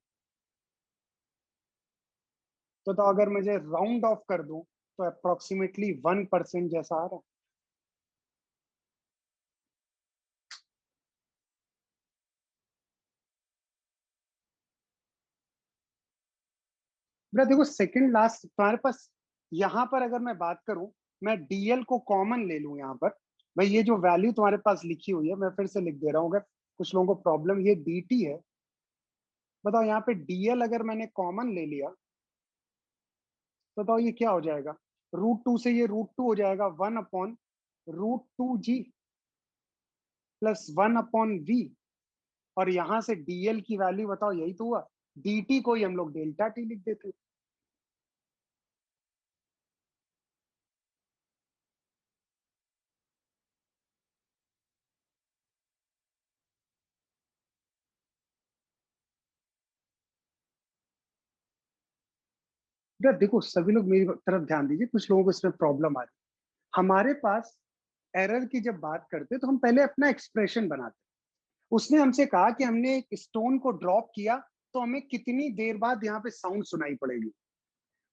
तो अगर मुझे राउंड ऑफ कर दूं तो अप्रोक्सीमेटली 1% जैसा आ रहा है। बेटा देखो सेकंड लास्ट तुम्हारे पास, यहां पर अगर मैं बात करूं, मैं डीएल को कॉमन ले लूं यहां पर। भाई ये जो वैल्यू तुम्हारे पास लिखी हुई है, मैं फिर से लिख दे रहा हूं, अगर कुछ लोगों को प्रॉब्लम, ये dt है। बताओ यहाँ पे डीएल अगर मैंने कॉमन ले लिया, तो बताओ ये क्या हो जाएगा? √2 से ये √2 हो जाएगा 1/√2g प्लस 1/v। और यहां से डीएल की वैल्यू बताओ, यही तो हुआ। dt को ही हम लोग डेल्टा टी लिख देते। यार देखो सभी लोग मेरी तरफ ध्यान दीजिए, कुछ लोगों को इसमें प्रॉब्लम आ रही है। हमारे पास एरर की जब बात करते तो हम पहले अपना एक्सप्रेशन बनाते। उसने हमसे कहा कि हमने एक स्टोन को ड्रॉप किया, तो हमें कितनी देर बाद यहाँ पे साउंड सुनाई पड़ेगी।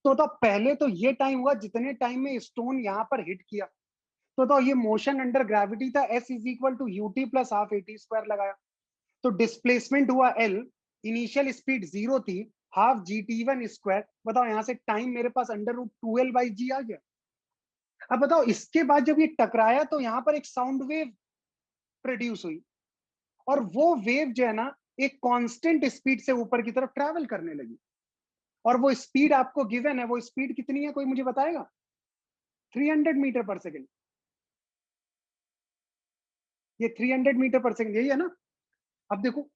तो पहले तो ये टाइम हुआ जितने टाइम में स्टोन यहाँ पर हिट किया। तो ये मोशन अंडर ग्रेविटी था, s is equal to ut plus half at square लगाया। तो डिस्प्लेसमेंट हुआ l, इनिशियल स्पीड 0 थी, हाफ gt1 स्क्वायर। बताओ यहाँ से टाइम मेरे पास √2l/g आ गया। अब बताओ इसके बाद जब ये टकराया तो यहाँ पर एक साउंड वेव प्रोड्यूस हुई, और वो वेव जो है ना, एक कांस्टेंट स्पीड से ऊपर की तरफ ट्रैवल करने लगी। और वो स्पीड आपको गिवन है, वो स्पीड कितनी है, कोई मुझे बताएगा? 300 मीटर पर सेकेंड। ये 300 मीटर पर सेकेंड, यही है ना? अब देखो,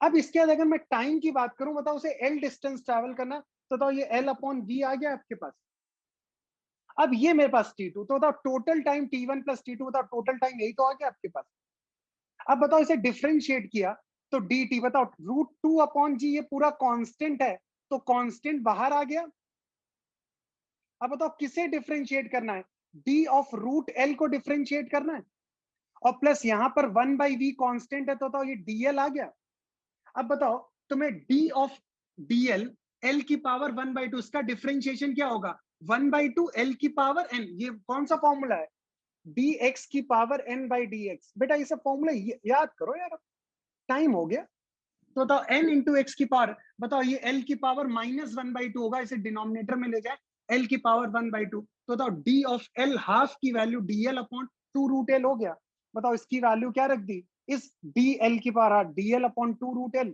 अब इसके बाद अगर मैं टाइम की बात करूं, बताओ उसे एल डिस्टेंस ट्रैवल करना, तो बताओ ये L/v आ गया आपके पास। अब ये मेरे पास T2, तो बताओ total time T1 plus T2, बताओ टोटल टाइम यही तो आ गया आपके पास। अब बताओ इसे डिफ्रेंशिएट किया, तो dt, बताओ √2/g, ये पूरा कांस्टेंट है, तो कांस्टेंट बाहर आ गया। अब बताओ किसे डिफ्रेंशिएट करना है? d ऑफ √L को डिफ्रेंशिएट करना है, और प्लस यहां पर 1/v कांस्टेंट है, तो बताओ ये dl आ गया। अब बताओ तुम्हें d ऑफ dl, l की पावर 1/2, इसका डिफ्रेंशिएशन क्या होगा? 1/2 l की पावर n। ये कौन सा फॉर्मूला है? dx की पावर n बाई dx। बेटा ये सब फॉर्मूला याद करो यार, टाइम हो गया। तो बताओ n इंटू एक्स की पावर, बताओ ये l की पावर -1/2 होगा, इसे डिनोमिनेटर में ले जाए, l की पावर 1/2। तो बताओ d ऑफ l हाफ की वैल्यू dl/2√L हो गया। बताओ इसकी वैल्यू क्या रख दी? इस dl की पावर dl/2√L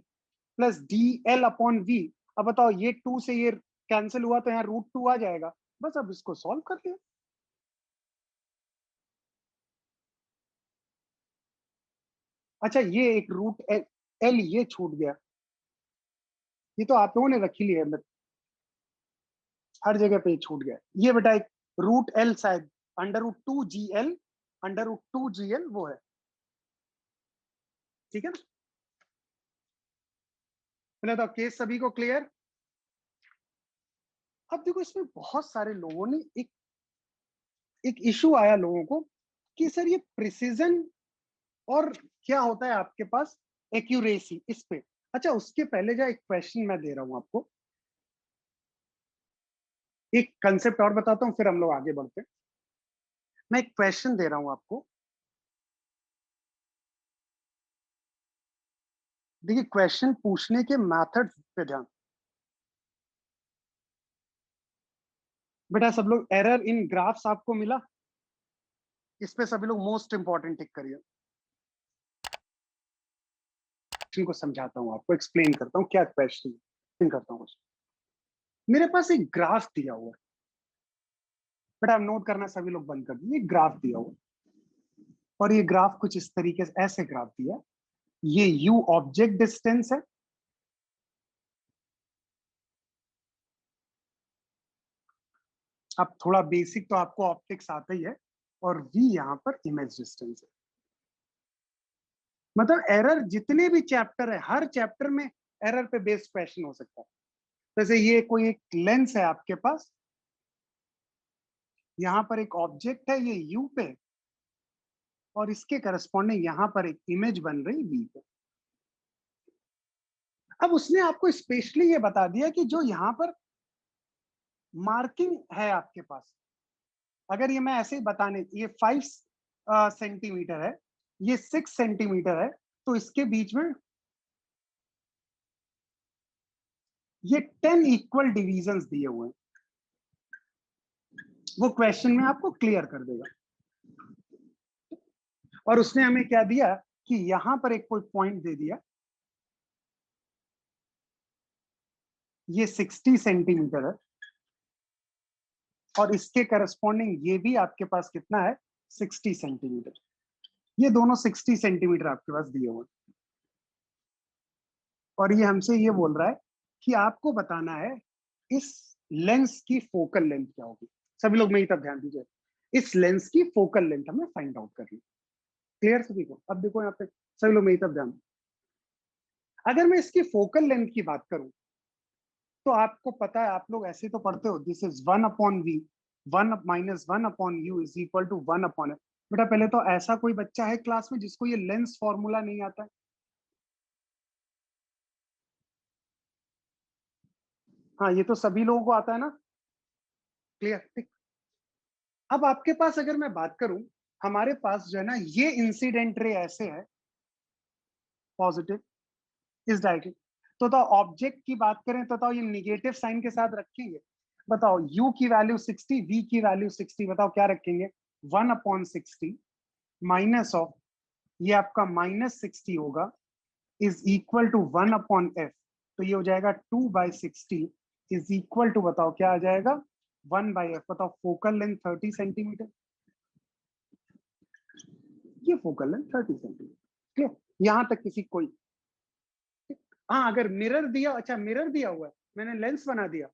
प्लस dl/v। अब बताओ ये 2 से ये कैंसिल हुआ, तो यहाँ √2 आ जाएगा। बस अब इसको सॉल्व कर लिया। अच्छा ये एक रूट एल, ये छूट गया। ये तो आप लोगों ने रखी ली है, हर जगह पे ये छूट गया। ये बेटा एक रूट एल शायद √2GL, √2GL वो है, ठीक है ना। मैंने तो केस सभी को क्लियर। अब देखो इसमें बहुत सारे लोगों ने एक इशू आया लोगों को कि सर ये प्रिसीजन और क्या होता है आपके पास एक्यूरेसी इस पे। अच्छा उसके पहले जो एक क्वेश्चन मैं दे रहा हूं आपको, एक कंसेप्ट और बताता हूं फिर हम लोग आगे बढ़ते हैं। मैं एक क्वेश्चन दे रहा हूं आपको, देखिए क्वेश्चन पूछने के मेथड पे ध्यान। बेटा सब लोग एरर इन ग्राफ्स आपको मिला, इस पे सभी लोग मोस्ट इंपॉर्टेंट टिक करिए। क्वेश्चन को समझाता हूं आपको, एक्सप्लेन करता हूं क्या क्वेश्चन करता हूं। मेरे पास एक ग्राफ दिया हुआ है, बेटा नोट करना सभी लोग बंद कर दिए। ग्राफ दिया हुआ और ये ग्राफ कुछ इस तरीके से ऐसे ग्राफ दिया, ये u ऑब्जेक्ट डिस्टेंस है, अब थोड़ा बेसिक तो आपको ऑप्टिक्स आता ही है, और v यहाँ पर इमेज डिस्टेंस है। मतलब एरर जितने भी चैप्टर है हर चैप्टर में एरर पे बेस्ड क्वेश्चन हो सकता है। जैसे ये कोई एक लेंस है आपके पास, यहाँ पर एक ऑब्जेक्ट है ये u पे, और इसके करस्पॉन्डिंग यहाँ पर एक इमेज बन रही v पे। अब उसने आपको स्पेशली ये बता दिया कि जो यहाँ पर मार्किंग है आपके पास, अगर ये मैं ऐसे ही बताने, ये 5 सेंटीमीटर है, ये 6 सेंटीमीटर है, तो इसके बीच में ये 10 इक्वल डिविजन्स दिए हुए हैं, वो क्वेश्चन में आपको क्लियर कर देगा। और उसने हमें क्या दिया कि यहां पर एक कोई पॉइंट दे दिया, ये 60 सेंटीमीटर है, और इसके करस्पॉन्डिंग ये भी आपके पास कितना है 60 सेंटीमीटर। ये दोनों 60 सेंटीमीटर आपके पास दिए हुए, और ये हमसे ये बोल रहा है कि आपको बताना है इस लेंस की फोकल लेंथ क्या होगी। सभी लोग मेरी तरफ ध्यान दीजिए, इस लेंस की फोकल लेंथ हमें फाइंड आउट करनी। क्लियर सभी को। अब देखो यहाँ पे सभी लोग मेरी तरफ ध्यान, अगर मैं इसकी फोकल लेंथ की बात करूं तो आपको पता है, आप लोग ऐसे तो पढ़ते हो, this is 1/v, 1 - 1/u is equal to 1/f। बेटा पहले तो ऐसा कोई बच्चा है क्लास में जिसको ये लेंस फॉर्मूला नहीं आता है? हाँ ये तो सभी लोगों को आता है ना, क्लियर ठीक। अब आपके पास अगर मैं बात करूं, हमारे पास जो है ना ये इंसिडेंट रे ऐसे है पॉजिटिव इस डायरेक्शन, तो ऑब्जेक्ट की बात करें तो ये निगेटिव साइन के साथ रखेंगे। बताओ u की वैल्यू 60, v की वैल्यू 60, बताओ क्या रखेंगे 1/60 माइनस ऑफ, ये आपका -60 होगा, इज इक्वल टू 1/f। तो ये हो जाएगा 2/60 इज इक्वल टू, बताओ क्या आ जाएगा 1/f। बताओ फोकल लेंथ 30 सेंटीमीटर, ये फोकल लेंथ 30 सेंटीमीटर। क्लियर, यहां तक किसी कोई। हाँ अगर मिरर दिया, अच्छा मिरर दिया हुआ है, मैंने लेंस बना दिया,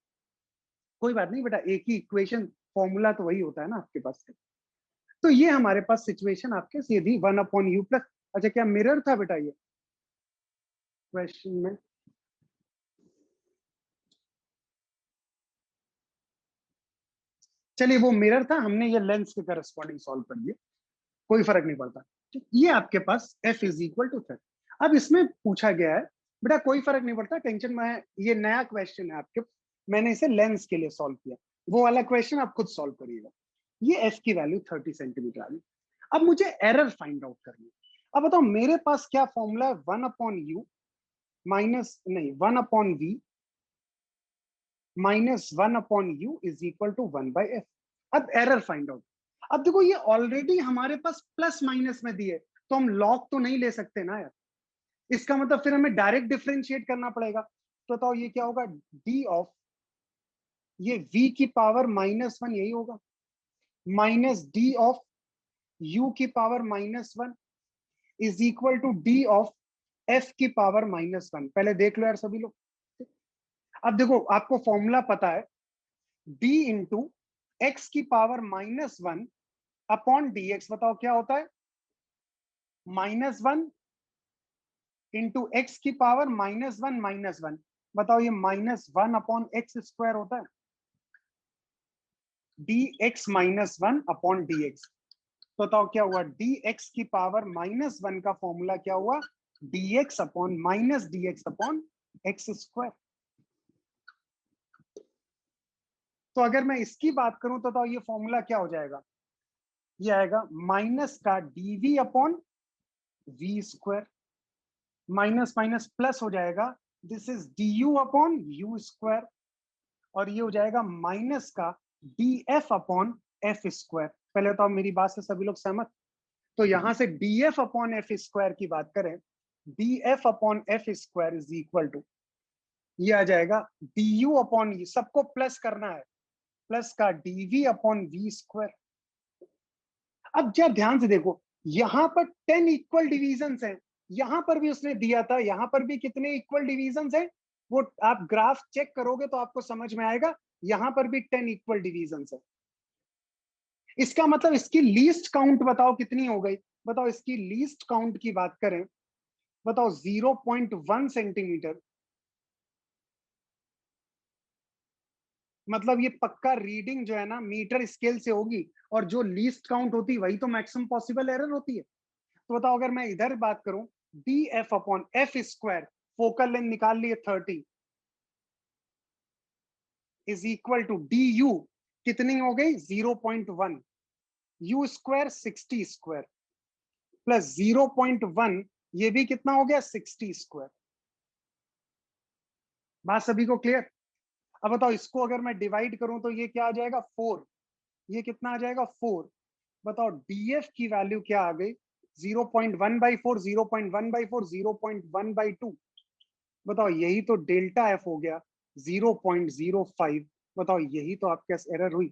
कोई बात नहीं बेटा, एक ही इक्वेशन फॉर्मूला तो वही होता है ना आपके पास से। तो ये हमारे पास सिचुएशन आपके ये थी 1/u प्लस, अच्छा क्या मिरर था बेटा ये क्वेश्चन में? चलिए वो मिरर था, हमने ये लेंस के करस्पॉन्डिंग सॉल्व कर लिया, कोई फर्क नहीं पड़ता। ठीक, ये आपके पास f इज इक्वल टू 30। अब इसमें पूछा गया है, बेटा कोई फर्क नहीं पड़ता, टेंशन में है, ये नया क्वेश्चन है आपके, मैंने इसे लेंस के लिए सॉल्व किया, वो वाला क्वेश्चन आप खुद सॉल्व करिएगा। ये f की वैल्यू 30 सेंटीमीटर आ गई। अब मुझे एरर फाइंड आउट करनी है। अब बताओ मेरे पास क्या फॉर्मूला है, 1/u माइनस नहीं 1/v minus 1/u is equal to 1/f। अब एरर फाइंड आउट। अब देखो ये ऑलरेडी हमारे पास प्लस माइनस में दिए, तो हम लॉग तो नहीं ले सकते ना यार, इसका मतलब फिर हमें डायरेक्ट डिफरेंशिएट करना पड़ेगा। तो बताओ ये क्या होगा, d ऑफ ये v की पावर -1 यही होगा, माइनस d ऑफ u की power -1 is equal to d of f की पावर -1। पहले देख लो यार सभी लोग, अब देखो आपको फॉर्मूला पता है, d इंटू एक्स की पावर -1 अपॉन dx, बताओ क्या होता है, -1 इंटू एक्स की पावर -1, बताओ ये -1 अपॉन एक्स स्क्वायर होता है, dx -1 अपॉन dx। तो बताओ क्या हुआ, dx की पावर -1 का फॉर्मूला क्या हुआ, dx upon -dx upon X square. तो अगर मैं इसकी बात करूं तो ये फॉर्मूला क्या हो जाएगा, ये आएगा माइनस का dv upon V square, minus minus plus हो जाएगा, this is du upon U square, और ये हो जाएगा माइनस का df अपॉन एफ स्क्वायर। पहले तो मेरी बात से सभी लोग सहमत, तो यहां से df अपॉन एफ स्क्वायर की बात करें, df upon F square is equal to, ये आ जाएगा du अपॉन, सबको प्लस करना है, प्लस का dv अपॉन वी स्क्वायर। अब जरा ध्यान से देखो, यहां पर 10 इक्वल डिविजन्स हैं, यहां पर भी उसने दिया था, यहां पर भी कितने इक्वल डिविजन्स हैं, वो आप ग्राफ चेक करोगे तो आपको समझ में आएगा, यहां पर भी 10 इक्वल डिविजन्स है। इसका मतलब इसकी लीस्ट काउंट बताओ कितनी हो गई, बताओ इसकी लीस्ट काउंट की बात करें, बताओ 0.1 सेंटीमीटर, मतलब ये पक्का रीडिंग जो है ना मीटर स्केल से होगी, और जो लीस्ट काउंट होती है वही तो मैक्सिमम पॉसिबल एरर होती है। तो बताओ अगर मैं इधर बात करूं, D F upon F square, focal length निकाल लिए 30, is equal to D U, कितनी हो गई 0.1, यू स्क्वायर 60 स्क्वायर प्लस 0.1, ये भी कितना हो गया 60 स्क्वायर। बात सभी को क्लियर। अब बताओ इसको अगर मैं डिवाइड करूं तो ये क्या आ जाएगा 4, ये कितना आ जाएगा 4। बताओ डीएफ की वैल्यू क्या आ गई, 0.1/4, 0.1/4, 0.1/2। बताओ यही तो डेल्टा एफ हो गया 0.05। बताओ यही तो आपके एरर हुई।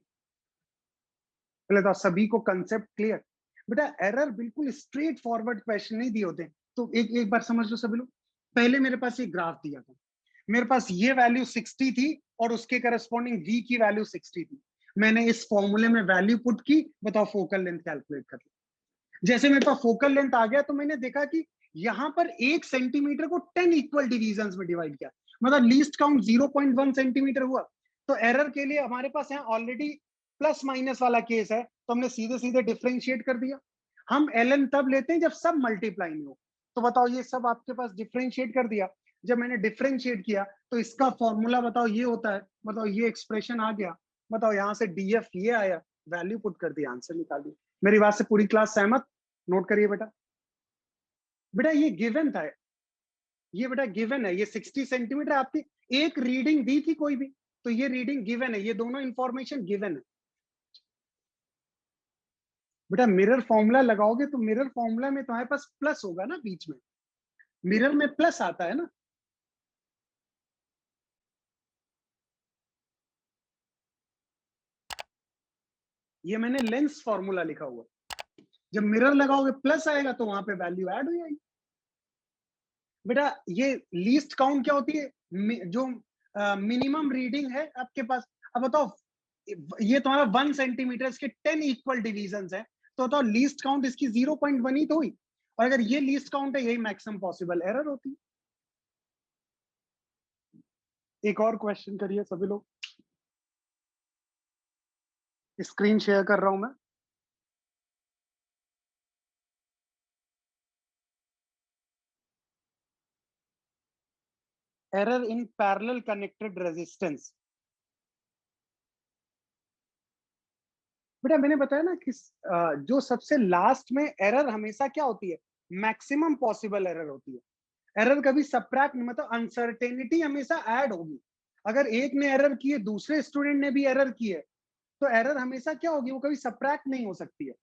पहले तो सभी को कंसेप्ट क्लियर। बेटा एरर बिल्कुल स्ट्रेट फॉरवर्ड क्वेश्चन नहीं दिए होते, तो एक एक बार समझ लो सभी लोग। पहले मेरे पास ये ग्राफ दिया था, मेरे पास ये वैल्यू 60 थी और उसके करस्पॉन्डिंग v की वैल्यू 60 थी, मैंने इस फॉर्मूले में वैल्यू पुट की, बताओ फोकल लेंथ कैलकुलेट कर ली। जैसे मेरे पास फोकल लेंथ आ गया तो मैंने देखा कि यहां पर 1 सेंटीमीटर को 10 इक्वल डिविजन्स में डिवाइड किया, मतलब लीस्ट काउंट 0.1 सेंटीमीटर हुआ। तो एरर के लिए हमारे पास यहाँ ऑलरेडी प्लस माइनस वाला केस है, तो हमने सीधे सीधे डिफ्रेंशिएट कर दिया। हम ln तब लेते हैं जब सब मल्टीप्लाई में हो। तो बताओ ये सब आपके पास डिफ्रेंशिएट कर दिया, जब मैंने डिफ्रेंशिएट किया तो इसका फॉर्मूला बताओ ये होता है, बताओ ये एक्सप्रेशन आ गया, बताओ यहाँ से डीएफ ये आया, वैल्यू पुट कर दिया, आंसर निकाल दिया। मेरी बात से पूरी क्लास सहमत, नोट करिए बेटा। बेटा ये गिवन था, ये बेटा गिवन है, ये 60 सेंटीमीटर आपकी एक रीडिंग दी थी कोई भी, तो ये रीडिंग गिवन है, ये दोनों इंफॉर्मेशन गिवन है। बेटा मिरर फॉर्मूला लगाओगे तो मिरर फॉर्मूला में तुम्हारे पास प्लस होगा ना बीच में, मिरर में प्लस आता है ना। ये मैंने लेंस फॉर्मूला लिखा हुआ, जब मिरर लगाओगे प्लस आएगा तो वहां पे वैल्यू ऐड हो जाएगी। बेटा ये लीस्ट काउंट क्या होती है, जो मिनिमम रीडिंग है आपके पास। अब बताओ ये तुम्हारा 1 सेंटीमीटर, इसके 10 इक्वल डिविजन है, तो बताओ लीस्ट काउंट इसकी 0.1 ही तो हुई, और अगर ये लीस्ट काउंट है यही मैक्सिमम पॉसिबल एरर होती है। एक और क्वेश्चन करिए सभी लोग, स्क्रीन शेयर कर रहा हूं मैं। Error in parallel connected resistance. बेटा मैंने बताया ना कि जो सबसे लास्ट में एरर हमेशा क्या होती है, मैक्सिमम पॉसिबल एरर होती है। एरर कभी सबट्रैक्ट नहीं, मतलब अनसर्टेनिटी हमेशा ऐड होगी। अगर एक ने एरर की है, दूसरे स्टूडेंट ने भी एरर की है, तो एरर हमेशा क्या होगी, वो कभी सबट्रैक्ट नहीं हो सकती है।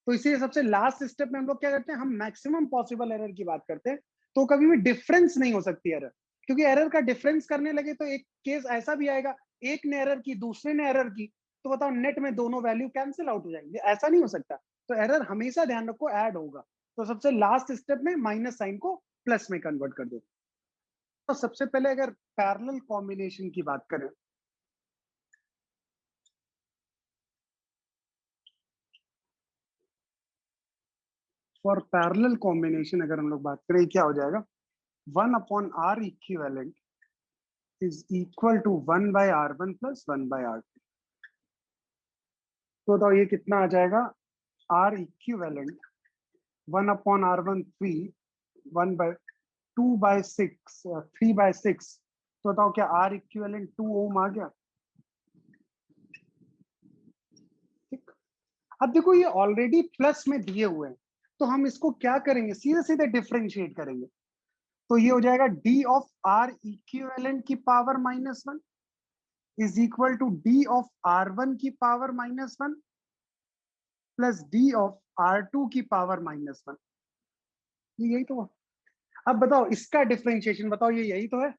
तो इसीलिए सबसे लास्ट स्टेप में हम लोग क्या करते हैं, हम मैक्सिमम पॉसिबल एरर की बात करते हैं, तो कभी भी डिफरेंस नहीं हो सकती एरर, क्योंकि एरर का डिफरेंस करने लगे तो एक केस ऐसा भी आएगा, एक ने एरर की दूसरे ने एरर की, तो बताओ नेट में दोनों वैल्यू कैंसिल आउट हो जाएंगे, ऐसा नहीं हो सकता। तो एरर हमेशा ध्यान रखो ऐड होगा, तो सबसे लास्ट स्टेप में माइनस साइन को प्लस में कन्वर्ट कर दो। तो सबसे पहले अगर पैरेलल कॉम्बिनेशन की बात करें, फॉर पैरेलल कॉम्बिनेशन अगर हम लोग बात करें, क्या हो जाएगा, 1/r equivalent is equal to 1/r1 plus 1/r2। तो बताओ ये कितना आ जाएगा, r इक्विवेलेंट 1/r1 3, 1/2/6, 3/6। तो बताओ क्या r इक्विवेलेंट 2 ओम आ गया। ठीक, अब देखो ये ऑलरेडी प्लस में दिए हुए हैं, तो हम इसको क्या करेंगे, सीधे सीधे डिफरेंशिएट करेंगे। तो ये हो जाएगा डी ऑफ आर इक्विवेलेंट की power -1 is equal to D of R1 की power -1 plus D of R2 की पावर -1। यही तो है। अब बताओ इसका डिफरेंशिएशन बताओ, ये यही तो है,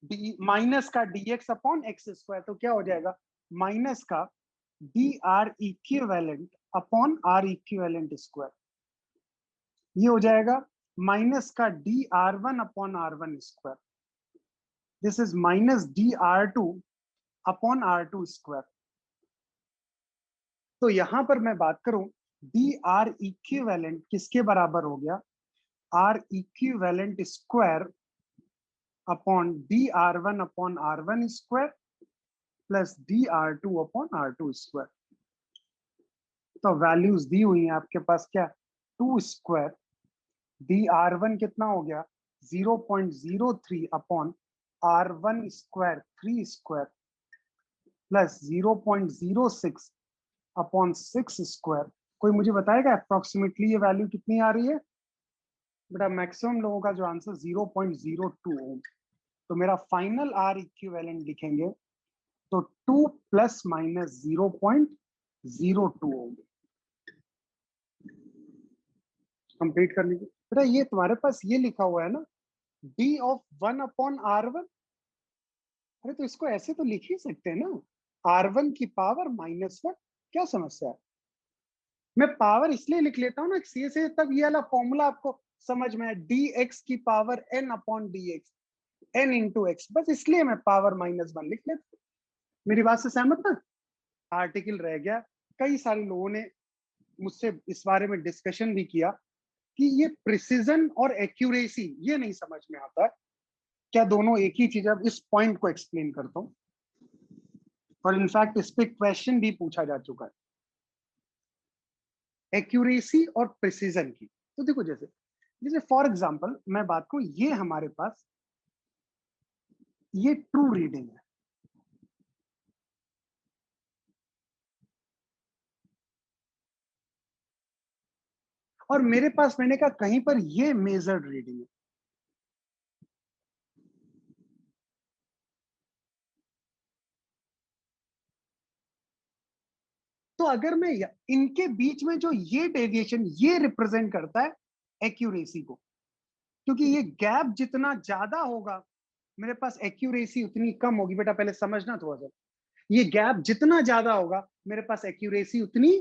डी माइनस का dx अपॉन एक्स स्क्वायर। तो क्या हो जाएगा, माइनस का D R equivalent upon R equivalent square. ये हो जाएगा माइनस का dr1 upon r1 square. This is minus dr2 upon r2 square. तो यहां पर मैं बात करूं, डी आर इक्विवेलेंट किसके बराबर हो गया, r equivalent square upon dr1 upon r1 square plus dr2 upon r2 square. तो वैल्यूज दी हुई हैं आपके पास, क्या, 2 स्क्वायर, dr1 कितना हो गया 0.03 upon r1 square 3 square plus 0.06 upon 6 square. कोई मुझे बताएगा अप्रोक्सीमेटली ये वैल्यू कितनी आ रही है। बेटा मैक्सिमम लोगों का जो आंसर 0.02 ओम। तो मेरा फाइनल आर इक्विवेलेंट लिखेंगे तो 2 प्लस माइनस 0.02 ओम। कंप्लीट करने की बेटा, ये तुम्हारे पास ये लिखा हुआ है ना, डी ऑफ 1/r1। अरे तो इसको ऐसे तो लिख ही सकते हैं ना, r1 की पावर -1। क्या समस्या है, मैं पावर इसलिए लिख लेता हूँ ना, सी से तब ये वाला फॉर्मूला आपको समझ में है, dx की power n upon dx, n into x, बस इसलिए मैं पावर -1 लिख लेता हूँ। मेरी बात से सहमत ना। आर्टिकल रह गया, कई सारे लोगों ने मुझसे इस बारे में डिस्कशन भी किया कि ये प्रिसीजन और एक्यूरेसी ये नहीं समझ में आता है, क्या दोनों एक ही चीज है। अब इस पॉइंट को एक्सप्लेन करता हूँ, और इनफैक्ट इस पे क्वेश्चन भी पूछा जा चुका है, एक्यूरेसी और प्रिसीजन की। तो देखो जैसे जैसे फॉर एग्जांपल मैं बात करूं, ये हमारे पास ये ट्रू रीडिंग है, और मेरे पास मैंने कहा कहीं पर ये मेजर्ड रीडिंग है। तो अगर मैं इनके बीच में जो ये डेविएशन ये रिप्रेजेंट करता है एक्यूरेसी को, क्योंकि ये गैप जितना ज्यादा होगा मेरे पास एक्यूरेसी उतनी कम होगी। बेटा पहले समझना थोड़ा सा, ये गैप जितना ज्यादा होगा मेरे पास एक्यूरेसी उतनी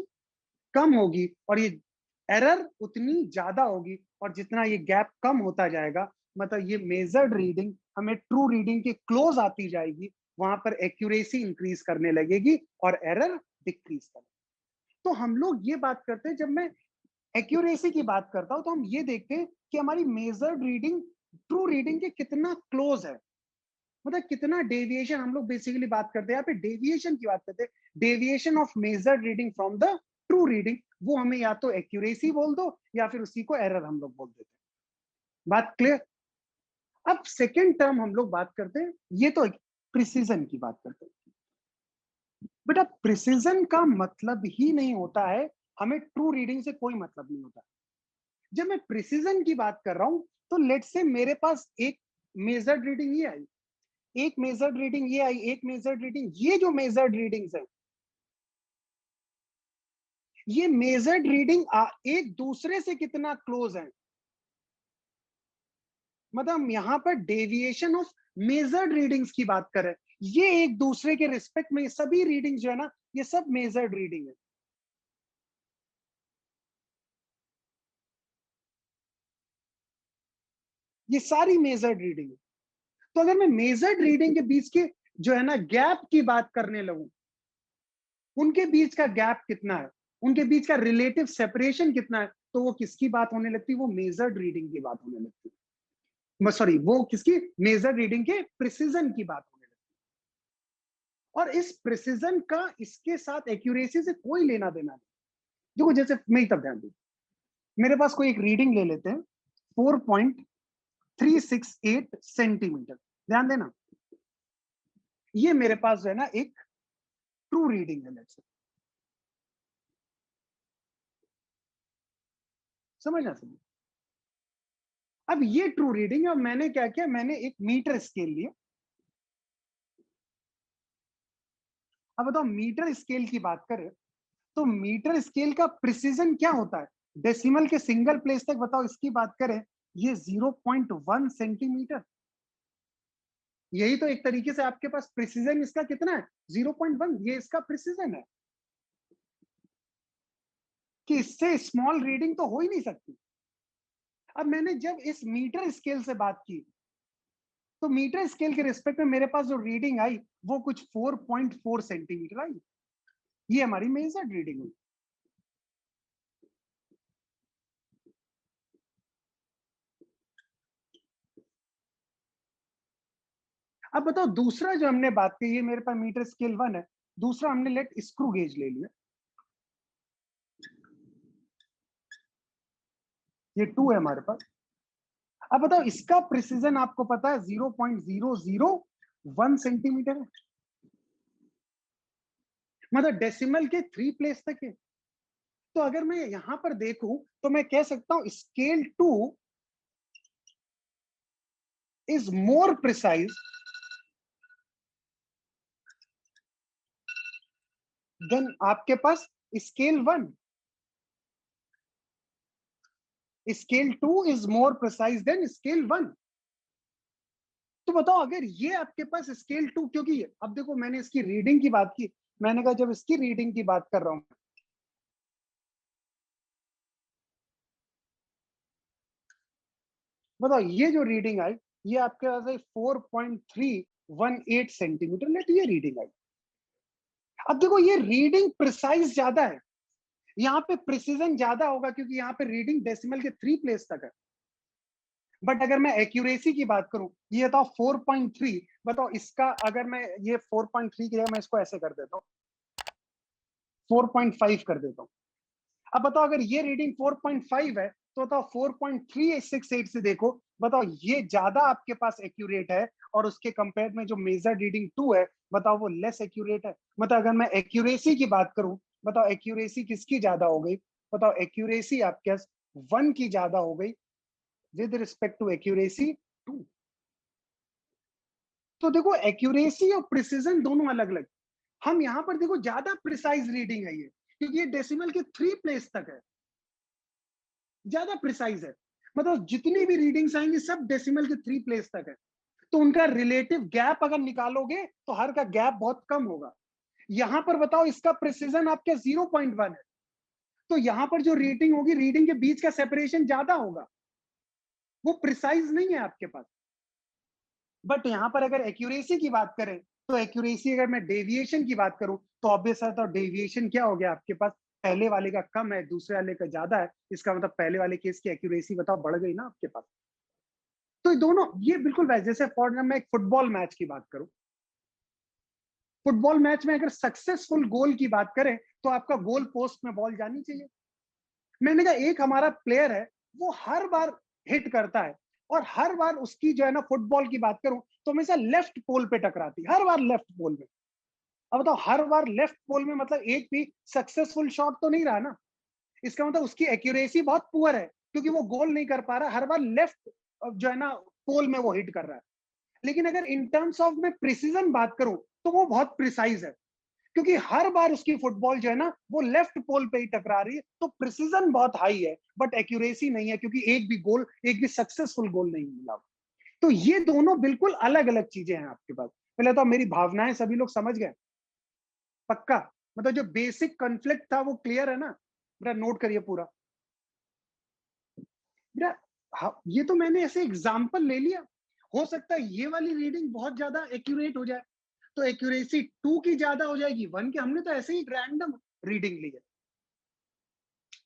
कम होगी, और ये एरर उतनी ज्यादा होगी। और जितना ये गैप कम होता जाएगा, मतलब ये मेजर्ड रीडिंग हमें ट्रू रीडिंग के क्लोज आती जाएगी, वहां पर एक्यूरेसी इंक्रीज करने लगेगी और एरर डिक्रीज करेगी। तो हम लोग ये बात करते हैं, जब मैं एक्यूरेसी की बात करता हूं तो हम ये देखते हैं कि हमारी मेजर्ड रीडिंग ट्रू रीडिंग के कितना क्लोज है, मतलब कितना डेविएशन। हम लोग बेसिकली बात करते हैं यहाँ पे डेविएशन की बात करते हैं, deviation of measured reading from the true reading, वो हमें या तो एक्यूरेसी बोल दो या फिर उसी को एरर हम लोग बोल देते हैं। बात क्लियर। अब सेकेंड टर्म हम लोग बात करते हैं, ये तो प्रिसीजन की बात करते हैं। बेटा प्रिसीजन का मतलब ही नहीं होता है, हमें ट्रू रीडिंग से कोई मतलब नहीं होता। जब मैं प्रिसीजन की बात कर रहा हूं तो लेट से मेरे पास एक मेजर्ड रीडिंग ये आई, एक मेजर्ड रीडिंग ये आई, एक मेजर्ड रीडिंग, ये जो मेजर्ड रीडिंग्स है ये मेजर्ड रीडिंग एक दूसरे से कितना क्लोज है, मतलब हम यहां पर डेविएशन ऑफ मेजर्ड रीडिंग्स की बात कर रहे हैं। ये एक दूसरे के रिस्पेक्ट में सभी रीडिंग जो है ना, ये सब मेजर्ड रीडिंग है। ये सारी मेजर्ड रीडिंग है। तो अगर मैं मेजर्ड रीडिंग के बीच के जो है ना गैप की बात करने लगूं, उनके बीच का गैप कितना है, उनके बीच का रिलेटिव सेपरेशन कितना है, तो वो किसकी बात होने लगती है? वो मेजर्ड रीडिंग की बात होने लगती है। सॉरी, वो किसकी? मेजर्ड रीडिंग के प्रिसीजन की बात होने लगती है। और इस प्रिसीजन का इसके साथ एक्यूरेसी से कोई लेना देना नहीं। देखो, जैसे मैं ही तब ध्यान दूं, मेरे पास कोई एक रीडिंग ले लेते हैं 4.368 सेंटीमीटर। ध्यान देना, ये मेरे पास जो है ना एक ट्रू रीडिंग है। लेट्स से, समझना समझ। अब ये ट्रू रीडिंग है, मैंने क्या किया, मैंने एक मीटर स्केल लिया। अब बताओ, मीटर स्केल की बात करें तो मीटर स्केल का प्रिसीजन क्या होता है? डेसिमल के सिंगल प्लेस तक बताओ, इसकी बात करें, ये 0.1 सेंटीमीटर। यही तो एक तरीके से आपके पास प्रिसीजन इसका कितना है? 0.1। ये इसका प्रिसीजन है कि इससे स्मॉल रीडिंग तो हो ही नहीं सकती। अब मैंने जब इस मीटर स्केल से बात की, तो मीटर स्केल के रिस्पेक्ट में मेरे पास जो रीडिंग आई वो कुछ 4.4 सेंटीमीटर आई। ये हमारी मेजर्ड रीडिंग हुई। अब बताओ, दूसरा जो हमने बात की, ये मेरे पास मीटर स्केल 1 है, दूसरा हमने लेट स्क्रू गेज ले लिया, ये 2 है हमारे पास। अब बताओ, इसका प्रिसीजन आपको पता है 0.001 सेंटीमीटर है, मतलब डेसिमल के 3 प्लेस तक है। तो अगर मैं यहां पर देखूं तो मैं कह सकता हूं scale 2 is more precise than आपके पास scale 1। Scale 2 is more precise than scale 1। तो बताओ, अगर ये आपके पास स्केल 2, क्योंकि अब देखो मैंने इसकी रीडिंग की बात की, मैंने कहा जब इसकी रीडिंग की बात कर रहा हूं, बताओ ये जो रीडिंग आई, ये आपके पास है 4.318 सेंटीमीटर नेट, ये रीडिंग आई। अब देखो, ये रीडिंग प्रिसाइज ज्यादा है, यहाँ पे प्रिसीजन ज्यादा होगा क्योंकि यहाँ पे रीडिंग डेसिमल के 3 प्लेस तक है। बट अगर मैं एक्यूरेसी की बात करूं, ये बताओ 4.3, बताओ इसका अगर मैं ये 4.3 की जगह मैं इसको ऐसे कर देता हूँ, 4.5 कर देता हूँ। अब बताओ, अगर ये रीडिंग 4.5 है तो बताओ 4.3868 से देखो, बताओ ये ज्यादा आपके पास एक्यूरेट है, और उसके कंपेयर में जो मेजर रीडिंग 2 है, बताओ वो लेस एक्यूरेट है। मतलब अगर मैं एक्यूरेसी की बात करूं, बताओ एक्यूरेसी किसकी ज्यादा हो गई? बताओ एक्यूरेसी आपके 1 की ज्यादा हो गई विद रिस्पेक्ट टू एक्यूरेसी 2। तो देखो, एक्यूरेसी और प्रिसीजन दोनों अलग अलग। हम यहां पर देखो ज्यादा प्रिसाइज रीडिंग है ये, क्योंकि ये डेसिमल के 3 प्लेस तक है, ज्यादा प्रिसाइज है। मतलब जितनी भी रीडिंग्स आएंगी सब डेसिमल के 3 प्लेस तक है। तो उनका रिलेटिव गैप अगर निकालोगे तो हर का गैप बहुत कम होगा। यहां पर बताओ, इसका प्रिसीजन आपके 0.1 है, तो यहां पर जो रीडिंग होगी, रीडिंग के बीच का सेपरेशन ज्यादा होगा, वो प्रिसाइज नहीं है आपके पास। बट यहां पर अगर एक्यूरेसी की बात करें, तो एक्यूरेसी अगर मैं डेविएशन की बात करूं, तो ऑब्वियस है, तो डेविएशन क्या हो गया आपके पास? पहले वाले का कम है, दूसरे वाले का ज्यादा है, इसका मतलब पहले वाले केस की एक्यूरेसी बताओ बढ़ गई ना आपके पास। तो दोनों ये बिल्कुल वैसे, जैसे फॉर एग्जाम्पल मैं एक फुटबॉल मैच की बात करूं, फुटबॉल मैच में अगर सक्सेसफुल गोल की बात करें, तो आपका गोल पोस्ट में बॉल जानी चाहिए। मैंने कहा एक हमारा प्लेयर है, वो हर बार हिट करता है, और हर बार उसकी जो है ना, फुटबॉल की बात करूं तो हमेशा लेफ्ट पोल पे टकराती, हर बार लेफ्ट पोल में। अब बताओ, हर बार लेफ्ट पोल में मतलब एक भी सक्सेसफुल शॉट तो नहीं रहा ना। इसका मतलब उसकी एक्यूरेसी बहुत पुअर है, क्योंकि वो गोल नहीं कर पा रहा, हर बार लेफ्ट जो है ना पोल में वो हिट कर रहा है। लेकिन अगर इन टर्म्स ऑफ में प्रिसीजन बात करूं, तो वो बहुत प्रिसाइज है, क्योंकि हर बार उसकी फुटबॉल जो है ना, वो लेफ्ट पोल पे ही टकरा रही है, तो प्रिसीजन बहुत हाई है, बट एक्यूरेसी नहीं है, क्योंकि एक भी गोल, एक भी सक्सेसफुल गोल नहीं मिला। तो ये दोनों बिल्कुल अलग अलग चीजें हैं आपके पास। पहले तो मेरी भावनाएं सभी लोग समझ गए, पक्का? मतलब जो बेसिक कॉन्फ्लिक्ट था वो क्लियर है ना? मेरा नोट करिए पूरा। मेरा, हाँ, ये तो मैंने ऐसे एग्जाम्पल ले लिया, हो सकता है ये वाली रीडिंग बहुत ज्यादा एक्यूरेट हो जाए, तो एक्यूरेसी 2 की ज्यादा हो जाएगी 1 की। हमने तो ऐसे ही रैंडम रीडिंग ली है,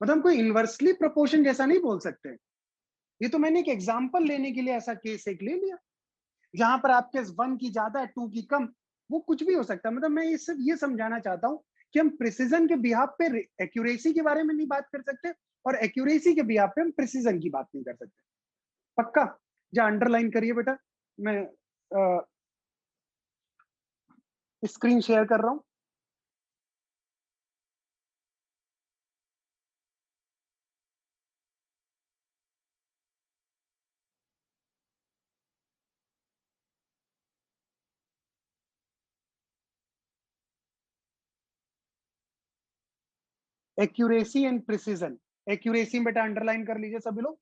मतलब हम कोई इनवर्सली प्रोपोर्शन जैसा नहीं बोल सकते। ये तो मैंने एक एग्जांपल लेने के लिए ऐसा केस एक ले लिया, जहां पर आपके 1 की ज्यादा है 2 की कम, वो कुछ भी हो सकता है। मतलब मैं ये सिर्फ ये समझाना चाहता हूं कि हम प्रिसीजन के बिहाफ पे एक्यूरेसी के बारे में नहीं बात कर सकते, और एक्यूरेसी के बिहाफ पे हम प्रिसीजन की बात नहीं कर सकते। पक्का? जा अंडरलाइन करिए बेटा, मैं स्क्रीन शेयर कर रहा हूं। Accuracy and precision. एक्यूरेसी बेटा अंडरलाइन कर लीजिए सभी लोग।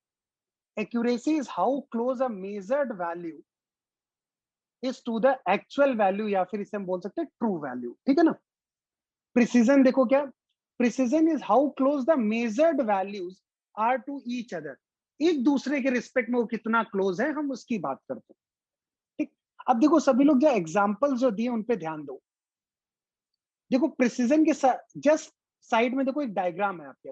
Accuracy is how close a measured value is to the actual value, या फिर इसे हम बोल सकते हैं ट्रू वैल्यू, ठीक है ना। प्रिसीजन देखो क्या, precision is how close the measured values are to each other. एक दूसरे के रिस्पेक्ट में वो कितना क्लोज है, हम उसकी बात करते हैं। ठीक। अब देखो सभी लोग जो एग्जांपल्स जो दिए उन पे ध्यान दो। देखो प्रिसीजन के जस्ट साइड में देखो एक डायग्राम है आपके,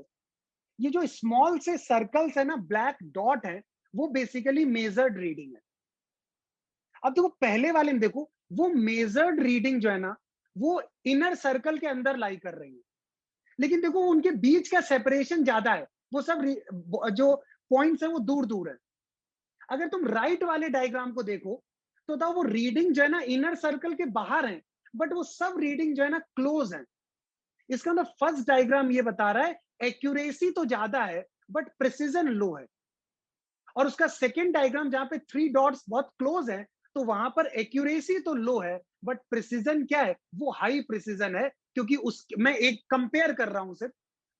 ये जो स्मॉल से सर्कल्स है ना, ब्लैक डॉट है, वो बेसिकली मेजर्ड रीडिंग है। अब देखो पहले वाले में देखो, वो मेजर्ड रीडिंग जो है ना, वो इनर सर्कल के अंदर लाई कर रही है, लेकिन देखो उनके बीच का सेपरेशन ज्यादा है, वो सब जो पॉइंट्स है वो दूर दूर है। अगर तुम राइट वाले डायग्राम को देखो तो वो रीडिंग जो है ना इनर सर्कल के बाहर है, बट वो सब रीडिंग जो है ना क्लोज है। इसका मतलब फर्स्ट डायग्राम ये बता रहा है एक्यूरेसी तो ज्यादा है बट प्रिसीजन लो है, और उसका सेकेंड डायग्राम जहां पे 3 डॉट्स बहुत क्लोज है, तो वहां पर एक्यूरेसी तो लो है बट प्रिसीजन क्या है, वो हाई प्रिसीजन है। क्योंकि उस मैं एक कंपेयर कर रहा हूं सिर्फ,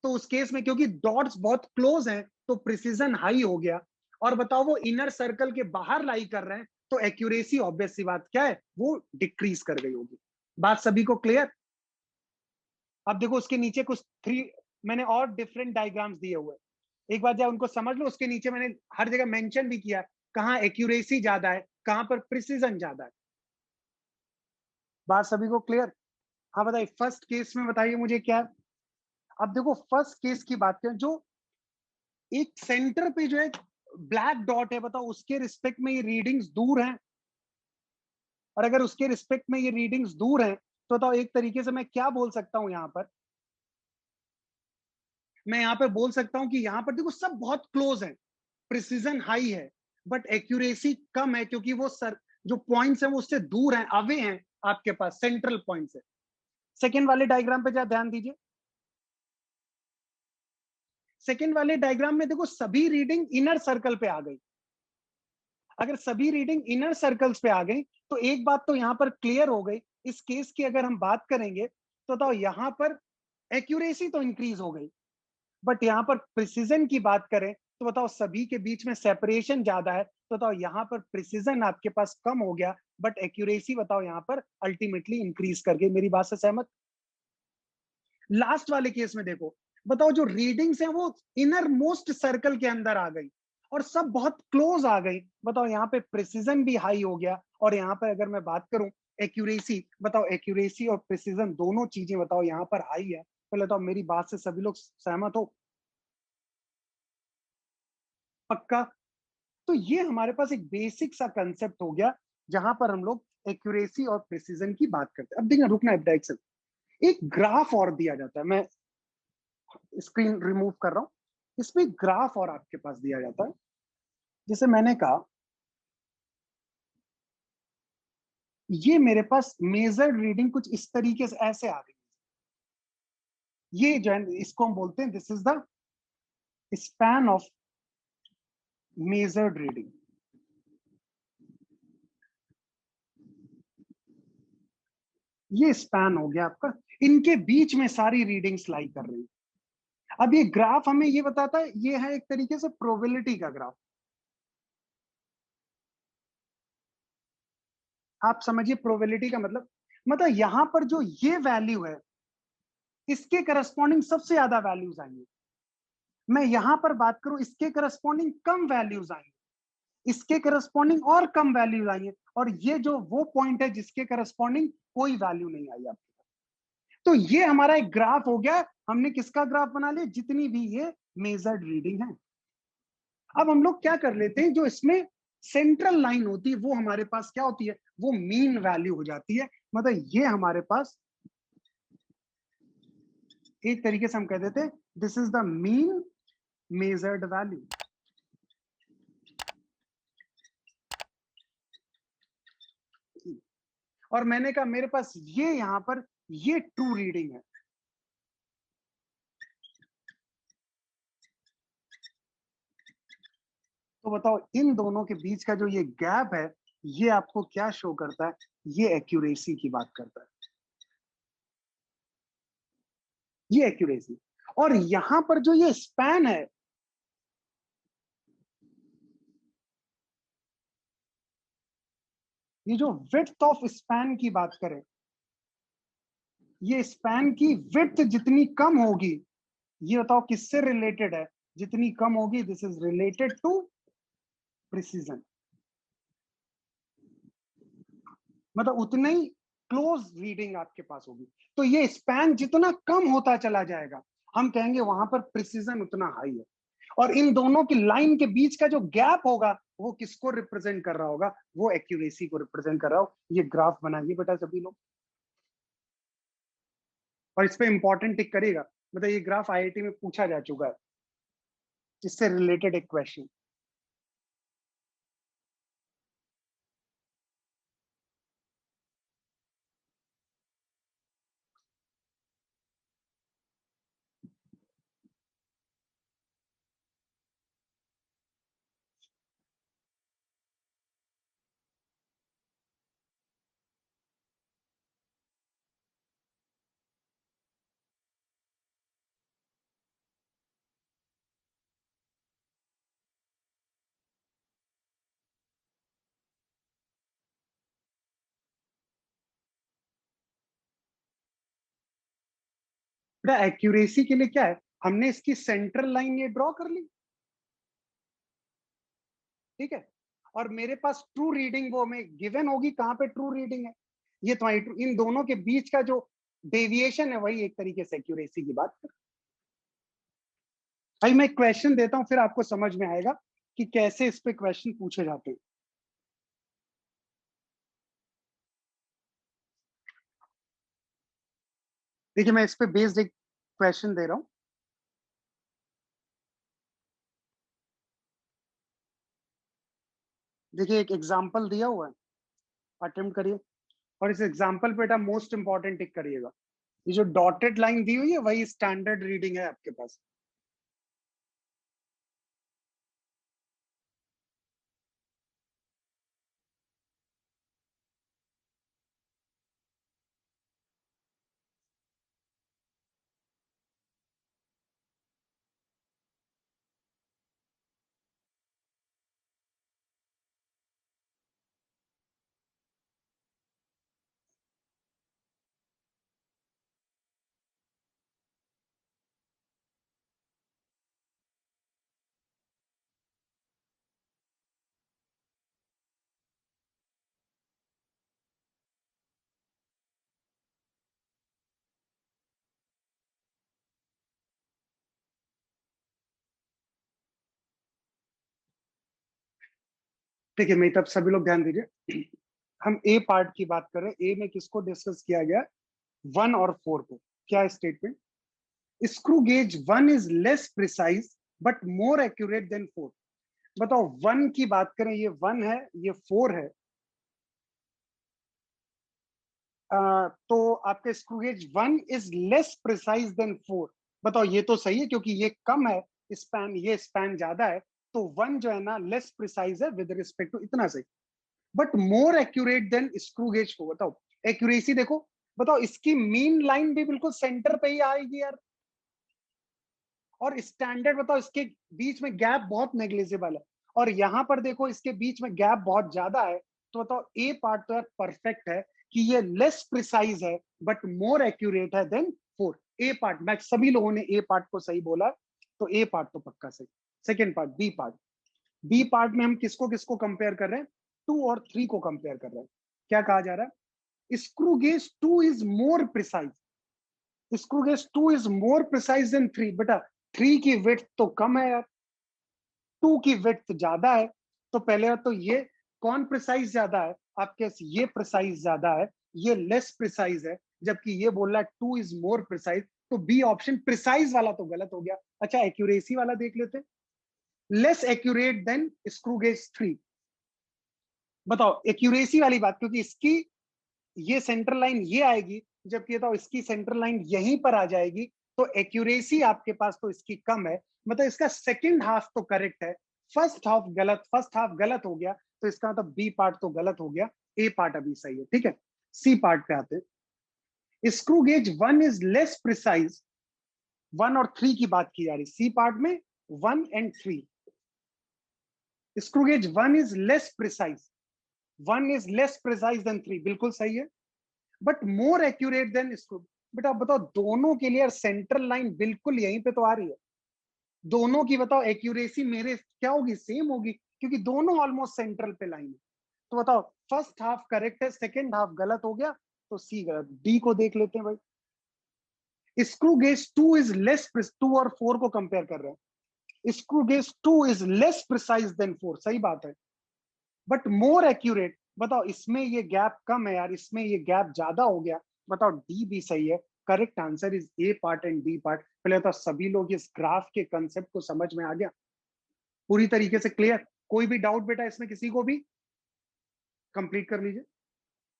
तो उस केस में क्योंकि डॉट्स बहुत क्लोज हैं तो प्रिसीजन हाई हो गया। और बताओ वो इनर सर्कल के बाहर लाई कर रहे हैं, तो एक्यूरेसी ऑब्वियस सी बात क्या है, वो डिक्रीज कर गई होगी। बात सभी को क्लियर? अब देखो उसके नीचे कुछ 3 मैंने और डिफरेंट डायग्राम्स दिए हुए, एक बार जब उनको समझ लो, उसके नीचे मैंने हर जगह मेंशन भी किया कहां एक्यूरेसी ज्यादा है, कहां पर प्रिसीजन ज्यादा है। बात सभी को क्लियर? हाँ बताइए, फर्स्ट केस में बताइए मुझे क्या है। अब देखो फर्स्ट केस की बात करें, जो एक सेंटर पे जो है ब्लैक डॉट है, बताओ उसके रिस्पेक्ट में ये रीडिंग्स दूर हैं, और अगर उसके रिस्पेक्ट में ये रीडिंग्स दूर हैं, तो बताओ एक तरीके से मैं क्या बोल सकता हूं यहां पर, मैं यहां पर बोल सकता हूं कि यहां पर देखो सब बहुत क्लोज है, प्रिसीजन हाई है, बट एक्यूरेसी कम है, क्योंकि वो सर जो पॉइंट्स हैं वो उससे दूर हैं, अवे हैं आपके पास सेंट्रल पॉइंट से। सेकेंड वाले डायग्राम पे जरा ध्यान दीजिए। सेकेंड वाले डायग्राम में देखो सभी रीडिंग इनर सर्कल पे आ गई। अगर सभी रीडिंग इनर सर्कल्स पे आ गई, तो एक बात तो यहां पर क्लियर हो गई, इस केस की अगर हम बात करेंगे तो बताओ यहां पर एक्यूरेसी तो इंक्रीज हो गई, बट यहां पर प्रिसीजन की बात करें तो बताओ सभी के बीच में सेपरेशन ज्यादा है, तो बताओ यहां पर प्रिसीजन आपके पास कम हो गया, बट एक्यूरेसी बताओ यहां पर अल्टीमेटली इंक्रीज कर गई। मेरी बात से सहमत? लास्ट वाले केस में देखो, बताओ जो रीडिंग्स है वो इनर मोस्ट सर्कल के अंदर आ गई और सब बहुत क्लोज आ गई, बताओ यहाँ पे प्रिसीजन भी हाई हो गया। और यहाँ पर अगर मैं बात करूं एक्यूरेसी, बताओ एक्यूरेसी और प्रिसीजन दोनों चीजें बताओ यहाँ पर हाई है। पहले तो मेरी बात से सभी लोग सहमत हो? पक्का? तो ये हमारे पास एक बेसिक सा कंसेप्ट हो गया, जहां पर हम लोग एक्यूरेसी और प्रिसीजन की बात करते हैं। अब देखना, रुकना एक एक ग्राफ और दिया जाता है, मैं स्क्रीन रिमूव कर रहा हूं, इसमें ग्राफ और आपके पास दिया जाता है। जैसे मैंने कहा, ये मेरे पास मेजर्ड रीडिंग कुछ इस तरीके से ऐसे आ गई। ये जो है इसको हम बोलते हैं, this is the span of measured reading. ये स्पैन हो गया आपका, इनके बीच में सारी रीडिंग्स लाई कर रही है। अब ये ग्राफ हमें ये बताता है, ये है एक तरीके से प्रोबेबिलिटी का ग्राफ। आप समझिए प्रोबेबिलिटी का मतलब यहां पर जो ये वैल्यू है, इसके करस्पॉन्डिंग सबसे ज्यादा वैल्यूज आएंगे। मैं यहां पर बात करूं, इसके करस्पॉन्डिंग कम वैल्यूज आएंगे। इसके करस्पॉन्डिंग और कम वैल्यू आई है, और ये जो वो पॉइंट है जिसके करस्पॉन्डिंग कोई वैल्यू नहीं आई आपके पास। तो ये हमारा एक ग्राफ हो गया। हमने किसका ग्राफ बना लिया? जितनी भी ये मेजर्ड रीडिंग है। अब हम लोग क्या कर लेते हैं, जो इसमें सेंट्रल लाइन होती है वो हमारे पास क्या होती है? वो मीन वैल्यू हो जाती है। मतलब ये हमारे पास एक तरीके से हम कह देते हैं this is the mean measured value. और मैंने कहा मेरे पास ये यहां पर ये ट्रू रीडिंग है। तो बताओ इन दोनों के बीच का जो ये गैप है, ये आपको क्या शो करता है? ये एक्यूरेसी की बात करता है, ये एक्यूरेसी। और यहां पर जो ये स्पैन है, ये जो विड्थ ऑफ स्पैन की बात करें, ये स्पैन की विड्थ जितनी कम होगी, ये बताओ किससे रिलेटेड है? जितनी कम होगी, this is related to precision. मतलब उतना ही क्लोज रीडिंग आपके पास होगी। तो ये स्पैन जितना कम होता चला जाएगा, हम कहेंगे वहां पर प्रिसीजन उतना हाई है। और इन दोनों की लाइन के बीच का जो गैप होगा, वो किसको रिप्रेजेंट कर रहा होगा? वो एक्यूरेसी को रिप्रेजेंट कर रहा हो। ये ग्राफ बनाइए बेटा सभी लोग, और इस पे इंपॉर्टेंट टिक करेगा। मतलब ये ग्राफ आईआईटी में पूछा जा चुका है, इससे रिलेटेड एक क्वेश्चन। बेटा एक्यूरेसी के लिए क्या है, हमने इसकी सेंट्रल लाइन ये ड्रॉ कर ली, ठीक है। और मेरे पास ट्रू रीडिंग वो हमें गिवन होगी, कहां पे ट्रू रीडिंग है? ये तुम्हारी इन दोनों के बीच का जो डेविएशन है, वही एक तरीके से एक्यूरेसी की बात कर। भाई मैं क्वेश्चन देता हूं, फिर आपको समझ में आएगा कि कैसे इस पे क्वेश्चन पूछे जाते हैं। देखिए मैं इस पे बेस्ड एक क्वेश्चन दे रहा हूं। देखिए एक एग्जांपल दिया हुआ है, अटेम्प्ट करिए। और इस एग्जांपल पे बेटा मोस्ट इंपॉर्टेंट टिक करिएगा। ये जो डॉटेड लाइन दी हुई है, वही स्टैंडर्ड रीडिंग है आपके पास। देखिए मेरी तरफ सभी लोग ध्यान दीजिए। हम ए पार्ट की बात कर रहे हैं। ए में किसको डिस्कस किया गया? 1 और 4 को। क्या statement? Screw gauge 1 is less precise but more accurate then 4। बताओ 1 की बात करें, ये 1 है, ये 4 है। तो आपके screw gauge 1 is less precise than 4। बताओ ये तो सही है, क्योंकि ये कम है स्पैन, ये स्पैन ज्यादा है। तो 1 जो है ना लेस प्रिसाइज है विद रिस्पेक्ट टू, इतना सही। But more accurate than screw gauge 4। बताओ एक्यूरेसी देखो। बताओ इसकी मीन लाइन भी बिल्कुल सेंटर पे ही आएगी यार। और स्टैंडर्ड बताओ, इसके बीच में गैप बहुत नेग्लिजिबल है। और यहां पर देखो इसके बीच में गैप बहुत ज्यादा है। तो बताओ ए पार्ट तो यार परफेक्ट है कि ये लेस प्रिसाइज है बट मोर एक्यूरेट है देन 4। ए पार्ट, मैं सभी लोगों ने ए पार्ट को सही बोला, तो ए पार्ट तो पक्का सही। Second part, B part. B part में हम किसको किसको कंपेयर कर रहे हैं, 2 और 3 को कंपेयर कर रहे हैं। क्या कहा जा रहा है, screw gauge 2 is more precise, screw gauge 2 is more precise than 3। बेटा 3 की विड्थ तो कम है यार, 2 की विड्थ ज्यादा है। तो पहले बात तो ये कौन प्रिसाइज ज्यादा है, आपके ये प्रिसाइज ज्यादा है, ये लेस प्रिसाइज है, जबकि ये बोल रहा है 2 इज मोर प्रिसाइज। तो बी ऑप्शन प्रिसाइज वाला तो गलत हो गया। अच्छा एक्यूरेसी वाला देख लेते हैं, less accurate than screw gauge 3। बताओ एक्यूरेसी वाली बात, क्योंकि इसकी ये सेंट्रल लाइन ये आएगी, जबकि बताओ इसकी सेंट्रल लाइन यहीं पर आ जाएगी, तो एक्यूरेसी आपके पास तो इसकी कम है। मतलब इसका सेकंड हाफ तो करेक्ट है, फर्स्ट हाफ गलत, फर्स्ट हाफ गलत हो गया, तो इसका मतलब बी पार्ट तो गलत हो गया, ए पार्ट अभी सही है। ठीक है, सी पार्ट पे आते हैं। Screw gauge 1 is less precise, 1 और 3 की बात की जा रही सी पार्ट में, 1 and 3। Screw gauge 1 is less precise, 1 is less precise than 3, बिल्कुल सही है, but more accurate than screw. बेटा बताओ दोनों के लिए सेंट्रल लाइन बिल्कुल यहीं पे तो आ रही है, दोनों की बताओ एक्यूरेसी मेरे क्या होगी, सेम होगी, क्योंकि दोनों ऑलमोस्ट सेंट्रल पे लाइन है। तो बताओ फर्स्ट हाफ करेक्ट है, सेकंड हाफ गलत हो गया, तो सी गलत। डी को देख लेते हैं भाई, स्क्रू गेज 2 इज लेस, 2 और 4 को कंपेयर कर रहे हैं, screw gauge 2 is less precise than 4, सही बात है, बट मोर एक्यूरेट। बताओ इसमें ये गैप कम है यार, इसमें ये गैप ज्यादा हो गया। बताओ डी भी सही है, correct answer is A part and B part. पहले तो सभी लोग इस ग्राफ के कंसेप्ट को समझ में आ गया, पूरी तरीके से क्लियर। कोई भी डाउट बेटा इसमें किसी को भी, कंप्लीट कर लीजिए।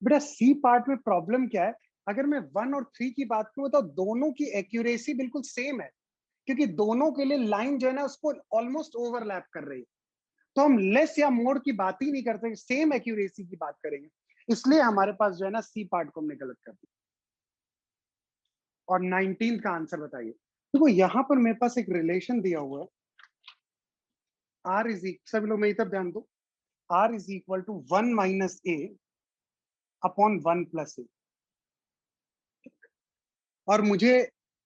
बेटा सी पार्ट में प्रॉब्लम क्या है, अगर मैं 1 और 3 की बात करूं तो दोनों की एक्यूरेसी बिल्कुल सेम है, क्योंकि दोनों के लिए लाइन जो है ना उसको ऑलमोस्ट ओवरलैप कर रही है। तो हम लेस या मोर की बात ही नहीं करते, सेम एक्यूरेसी की बात करेंगे, इसलिए हमारे पास जो है ना सी पार्ट को हमने गलत कर दिया। और 19 का आंसर बताइए। देखो यहां पर मेरे पास एक रिलेशन दिया हुआ है, आर इज इक्वल, सभी लोग मेरी तरफ ध्यान दो, r is equal to 1 minus a upon 1 plus a. और मुझे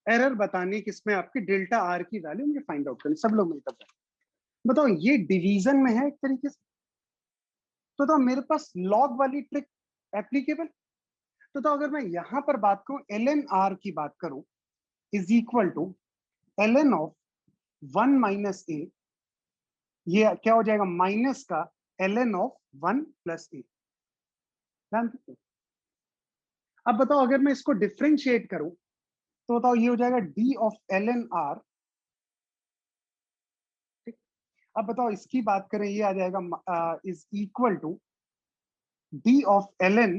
एरर बतानी किसमें, आपकी डेल्टा आर की वैल्यू मुझे फाइंड आउट करनी। सब लोग मेरी तरफ बताओ, ये डिवीजन में है एक तरीके से, तो मेरे पास लॉग वाली ट्रिक एप्लीकेबल। तो अगर मैं यहां पर बात करूं, एल एन आर की बात करूं, is equal to l n of 1 minus a, ये क्या हो जाएगा, माइनस का l n of 1 plus a. अब बताओ अगर मैं इसको डिफ्रेंशिएट करूं, तो बताओ ये हो जाएगा D of l n r. ठीक, अब बताओ इसकी बात करें, ये आ जाएगा is equal to D of l n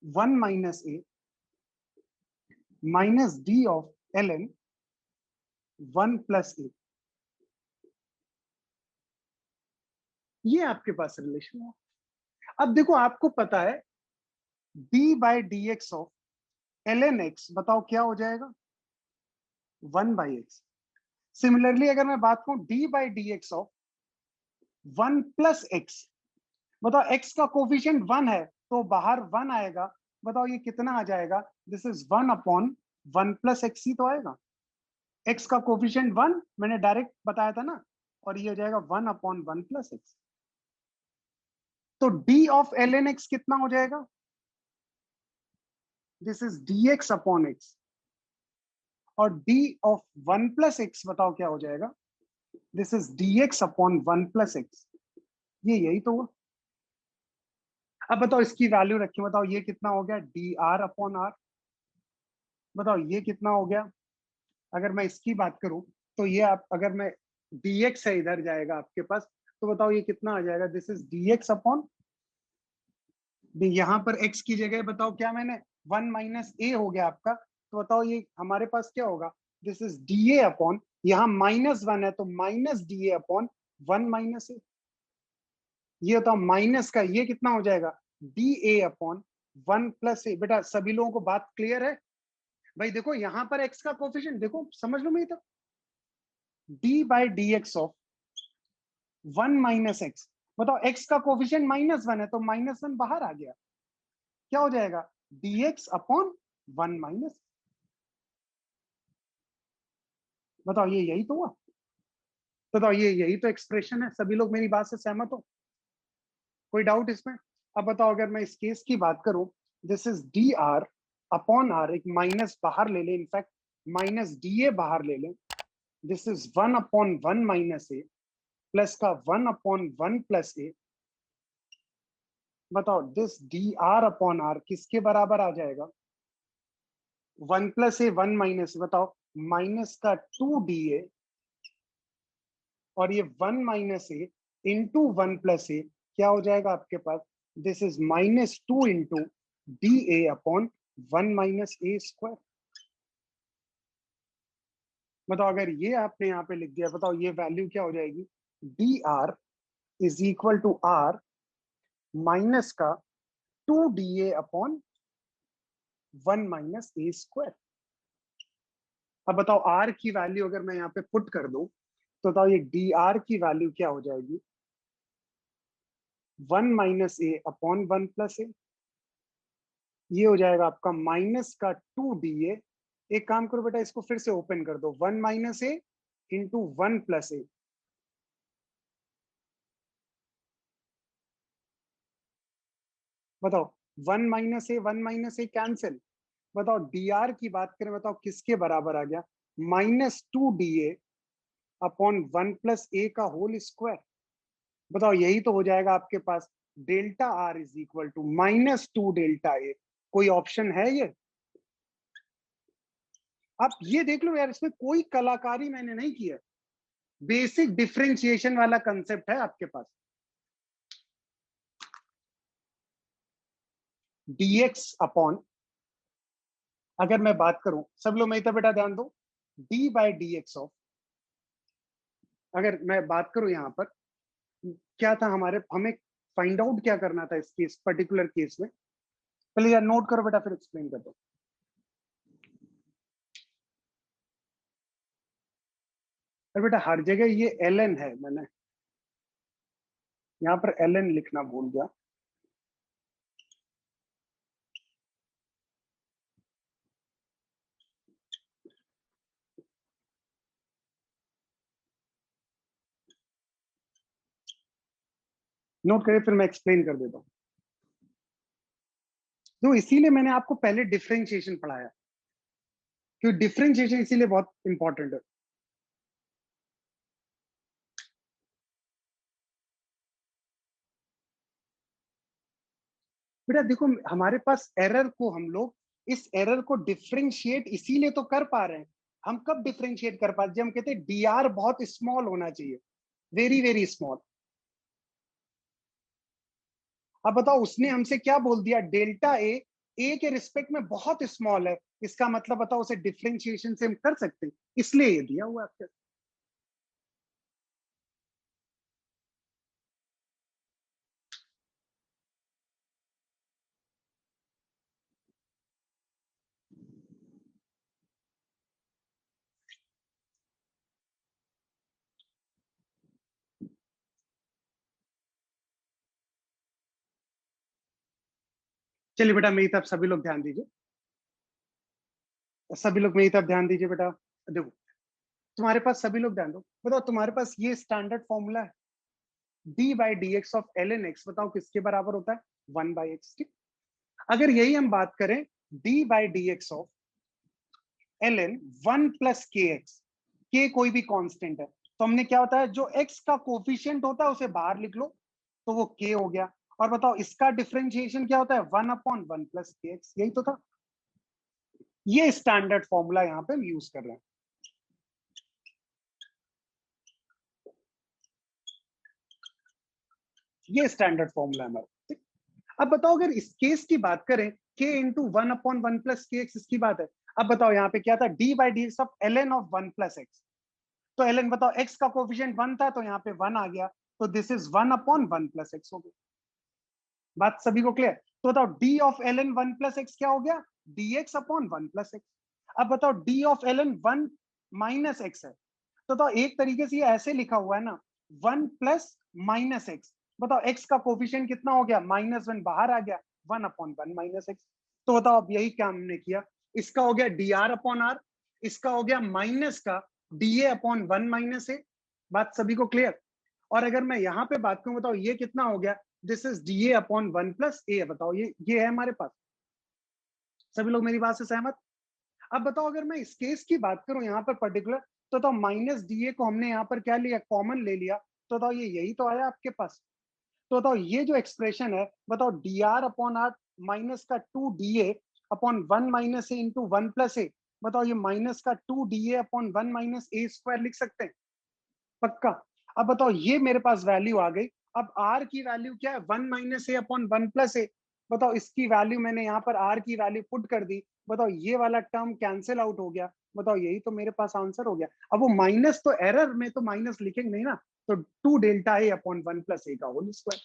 1 minus a minus d of l n 1 plus a. ये आपके पास रिलेशन है। अब देखो आपको पता है D by D x of l n x, बताओ क्या हो जाएगा, 1 बाई एक्स। सिमिलरली अगर मैं बात करूं D by D x of 1 plus x, बताओ एक्स का कोफिशिएंट 1 है तो बाहर 1 आएगा, बताओ ये कितना आ जाएगा, this is 1 upon 1 plus x ही तो आएगा। एक्स का कोफिशिएंट 1 मैंने डायरेक्ट बताया था ना, और ये हो जाएगा 1 अपॉन 1 प्लस एक्स। तो D of l n x कितना हो जाएगा, this is d x upon x, और डी ऑफ 1 प्लस एक्स बताओ क्या हो जाएगा, this is d x upon 1 plus x. ये यही तो हुआ। अब बताओ इसकी वैल्यू रखी, बताओ ये कितना हो गया, डी आर अपॉन आर। बताओ ये कितना हो गया, अगर मैं इसकी बात करूं, तो ये आप अगर मैं dx है इधर जाएगा आपके पास, तो बताओ ये कितना आ जाएगा, this is dx upon D. यहां पर x की जगह बताओ क्या मैंने 1 माइनस ए हो गया आपका, तो बताओ ये हमारे पास क्या होगा, this is d a upon, यहाँ -1 है तो minus d a upon 1 minus a. ये बताओ माइनस का ये कितना हो जाएगा, d a upon 1 plus a. बेटा सभी लोगों को बात क्लियर है भाई? देखो यहां पर x का कोफिशिएंट देखो, समझ लो मेरी, तो D by D x of 1 minus x, बताओ x का कोफिशिएंट -1 है तो -1 बाहर आ गया, क्या हो जाएगा, dx अपॉन 1 माइनस। बताओ ये यही तो हुआ। तो बताओ ये यही तो एक्सप्रेशन है, सभी लोग मेरी बात से सहमत हो? कोई डाउट इसमें? अब बताओ अगर मैं इस केस की बात करूं, this is d are upon r, एक माइनस बाहर ले लें, इनफैक्ट माइनस डी ए बाहर ले लें, this is 1/1 minus a plus का 1/1 प्लस ए। बताओ this d are upon r किसके बराबर आ जाएगा? 1 प्लस ए 1 माइनस, बताओ माइनस का 2 DA, और ये 1 minus a into 1 plus a क्या हो जाएगा आपके पास? This is -2 into DA upon 1 minus a square. बताओ अगर ये आपने यहाँ पे लिख दिया, बताओ ये वैल्यू क्या हो जाएगी? D r is equal to r minus का 2 DA upon 1 minus a square. अब बताओ आर की वैल्यू अगर मैं यहाँ पे पुट कर दूं, तो बताओ ये डी आर की वैल्यू क्या हो जाएगी? 1 minus a upon 1 plus a. ये हो जाएगा आपका माइनस का 2 DA। एक काम करो बेटा, इसको फिर से ओपन कर दो, 1 minus a into 1 plus a. बताओ 1 माइनस ए कैंसिल। बताओ डी आर की बात करें, बताओ किसके बराबर आ गया? -2 DA अपॉन 1 प्लस ए का होल स्क्वायर। बताओ यही तो हो जाएगा आपके पास, delta r is equal to -2 delta a. कोई ऑप्शन है ये? आप ये देख लो यार, इसमें कोई कलाकारी मैंने नहीं किया, बेसिक डिफरेंशिएशन वाला कंसेप्ट है आपके पास। dx अपॉन, अगर मैं बात करूं, सब लोग मेरी तरफ बेटा ध्यान दो, d by D x of, अगर मैं बात करूं यहां पर क्या था हमारे, हमें फाइंड आउट क्या करना था इस केस पर्टिकुलर केस में? पहले यार नोट करो बेटा, फिर एक्सप्लेन कर दो। अरे बेटा हर जगह ये ln है, मैंने यहाँ पर ln लिखना भूल गया। नोट करिए, फिर मैं एक्सप्लेन कर देता हूँ। तो इसीलिए मैंने आपको पहले डिफरेंशिएशन पढ़ाया, क्योंकि डिफरेंशिएशन इसीलिए बहुत इंपॉर्टेंट है। बेटा देखो, हमारे पास एरर को हम लोग, इस एरर को डिफरेंशिएट इसीलिए तो कर पा रहे हैं। हम कब डिफरेंशिएट कर पाते? जब हम कहते हैं डी आर बहुत स्मॉल होना चाहिए, वेरी वेरी स्मॉल। अब बताओ उसने हमसे क्या बोल दिया? डेल्टा ए के रिस्पेक्ट में बहुत स्मॉल है, इसका मतलब बताओ उसे डिफरेंशिएशन से हम कर सकते हैं, इसलिए ये दिया हुआ है। चलिए बेटा मेरी तरफ सभी लोग ध्यान दीजिए, सभी लोग मेरी तरफ ध्यान दीजिए बेटा। देखो तुम्हारे पास, सभी लोग ध्यान दो, बताओ तुम्हारे पास ये स्टैंडर्ड फॉर्मूला है, D by D x of l n x, बताओ किसके बराबर होता है? 1/x। ठीक, अगर यही हम बात करें d by D x of l n 1 plus k x, के कोई भी कांस्टेंट है, तो हमने क्या होता है, जो x का कोफिशिएंट होता है उसे बाहर लिख लो, तो वो k हो गया। और बताओ इसका डिफरेंशिएशन क्या होता है? 1/1 प्लस के एक्स, यही तो था। ये स्टैंडर्ड फॉर्मूला यहाँ पे हम यूज कर रहे हैं। ये स्टैंडर्ड फॉर्मूला है हमारा। अब बताओ अगर इस केस की बात करें, k into 1/1 plus k x, इसकी बात है। अब बताओ यहाँ पे क्या था? D by D x of l n of 1 plus x. तो एल एन बताओ, x का कोफिशिएंट 1 था तो यहाँ पे 1 आ गया, तो दिस इज 1/1 प्लस एक्स हो गया। बात सभी को क्लियर? तो बताओ d of l n 1 plus x क्या हो गया? D x upon 1 plus x. अब बताओ d of l n 1 minus x है, तो एक तरीके से ये ऐसे लिखा हुआ है ना, 1 प्लस माइनस एक्स। बताओ x का कोफिशिएंट कितना हो गया? -1 बाहर आ गया, 1/1 माइनस एक्स। तो बताओ अब यही काम हमने किया, इसका हो गया डी आर अपॉन आर, इसका हो गया माइनस का डी ए अपॉन 1 माइनस ए। बात सभी को क्लियर? और अगर मैं यहाँ पे बात करूं, बताओ ये कितना हो गया, this is d a upon 1 + a, बताओ ये है हमारे पास। सभी लोग मेरी बात से सहमत? अब बताओ अगर मैं इस केस की बात करूं यहाँ पर पर्टिकुलर, तो माइनस डी ए को हमने यहाँ पर क्या लिया, कॉमन ले लिया, तो बताओ ये यही तो आया आपके पास। तो बताओ ये जो एक्सप्रेशन है, बताओ D R upon r minus का 2 DA upon 1 - a into 1 + a, बताओ ये माइनस का 2 DA अपॉन 1 - a² लिख सकते हैं पक्का। अब बताओ ये मेरे पास वैल्यू आ गई। अब आर की वैल्यू क्या है, 1 - a अपॉन 1 + a, बताओ इसकी वैल्यू मैंने यहाँ पर आर की वैल्यू पुट कर दी, बताओ ये वाला टर्म कैंसिल आउट हो गया, बताओ यही तो मेरे पास आंसर हो गया। अब वो माइनस तो एरर में तो माइनस लिखेंगे नहीं ना, तो 2 ΔA अपॉन 1 + a का होल स्क्वायर।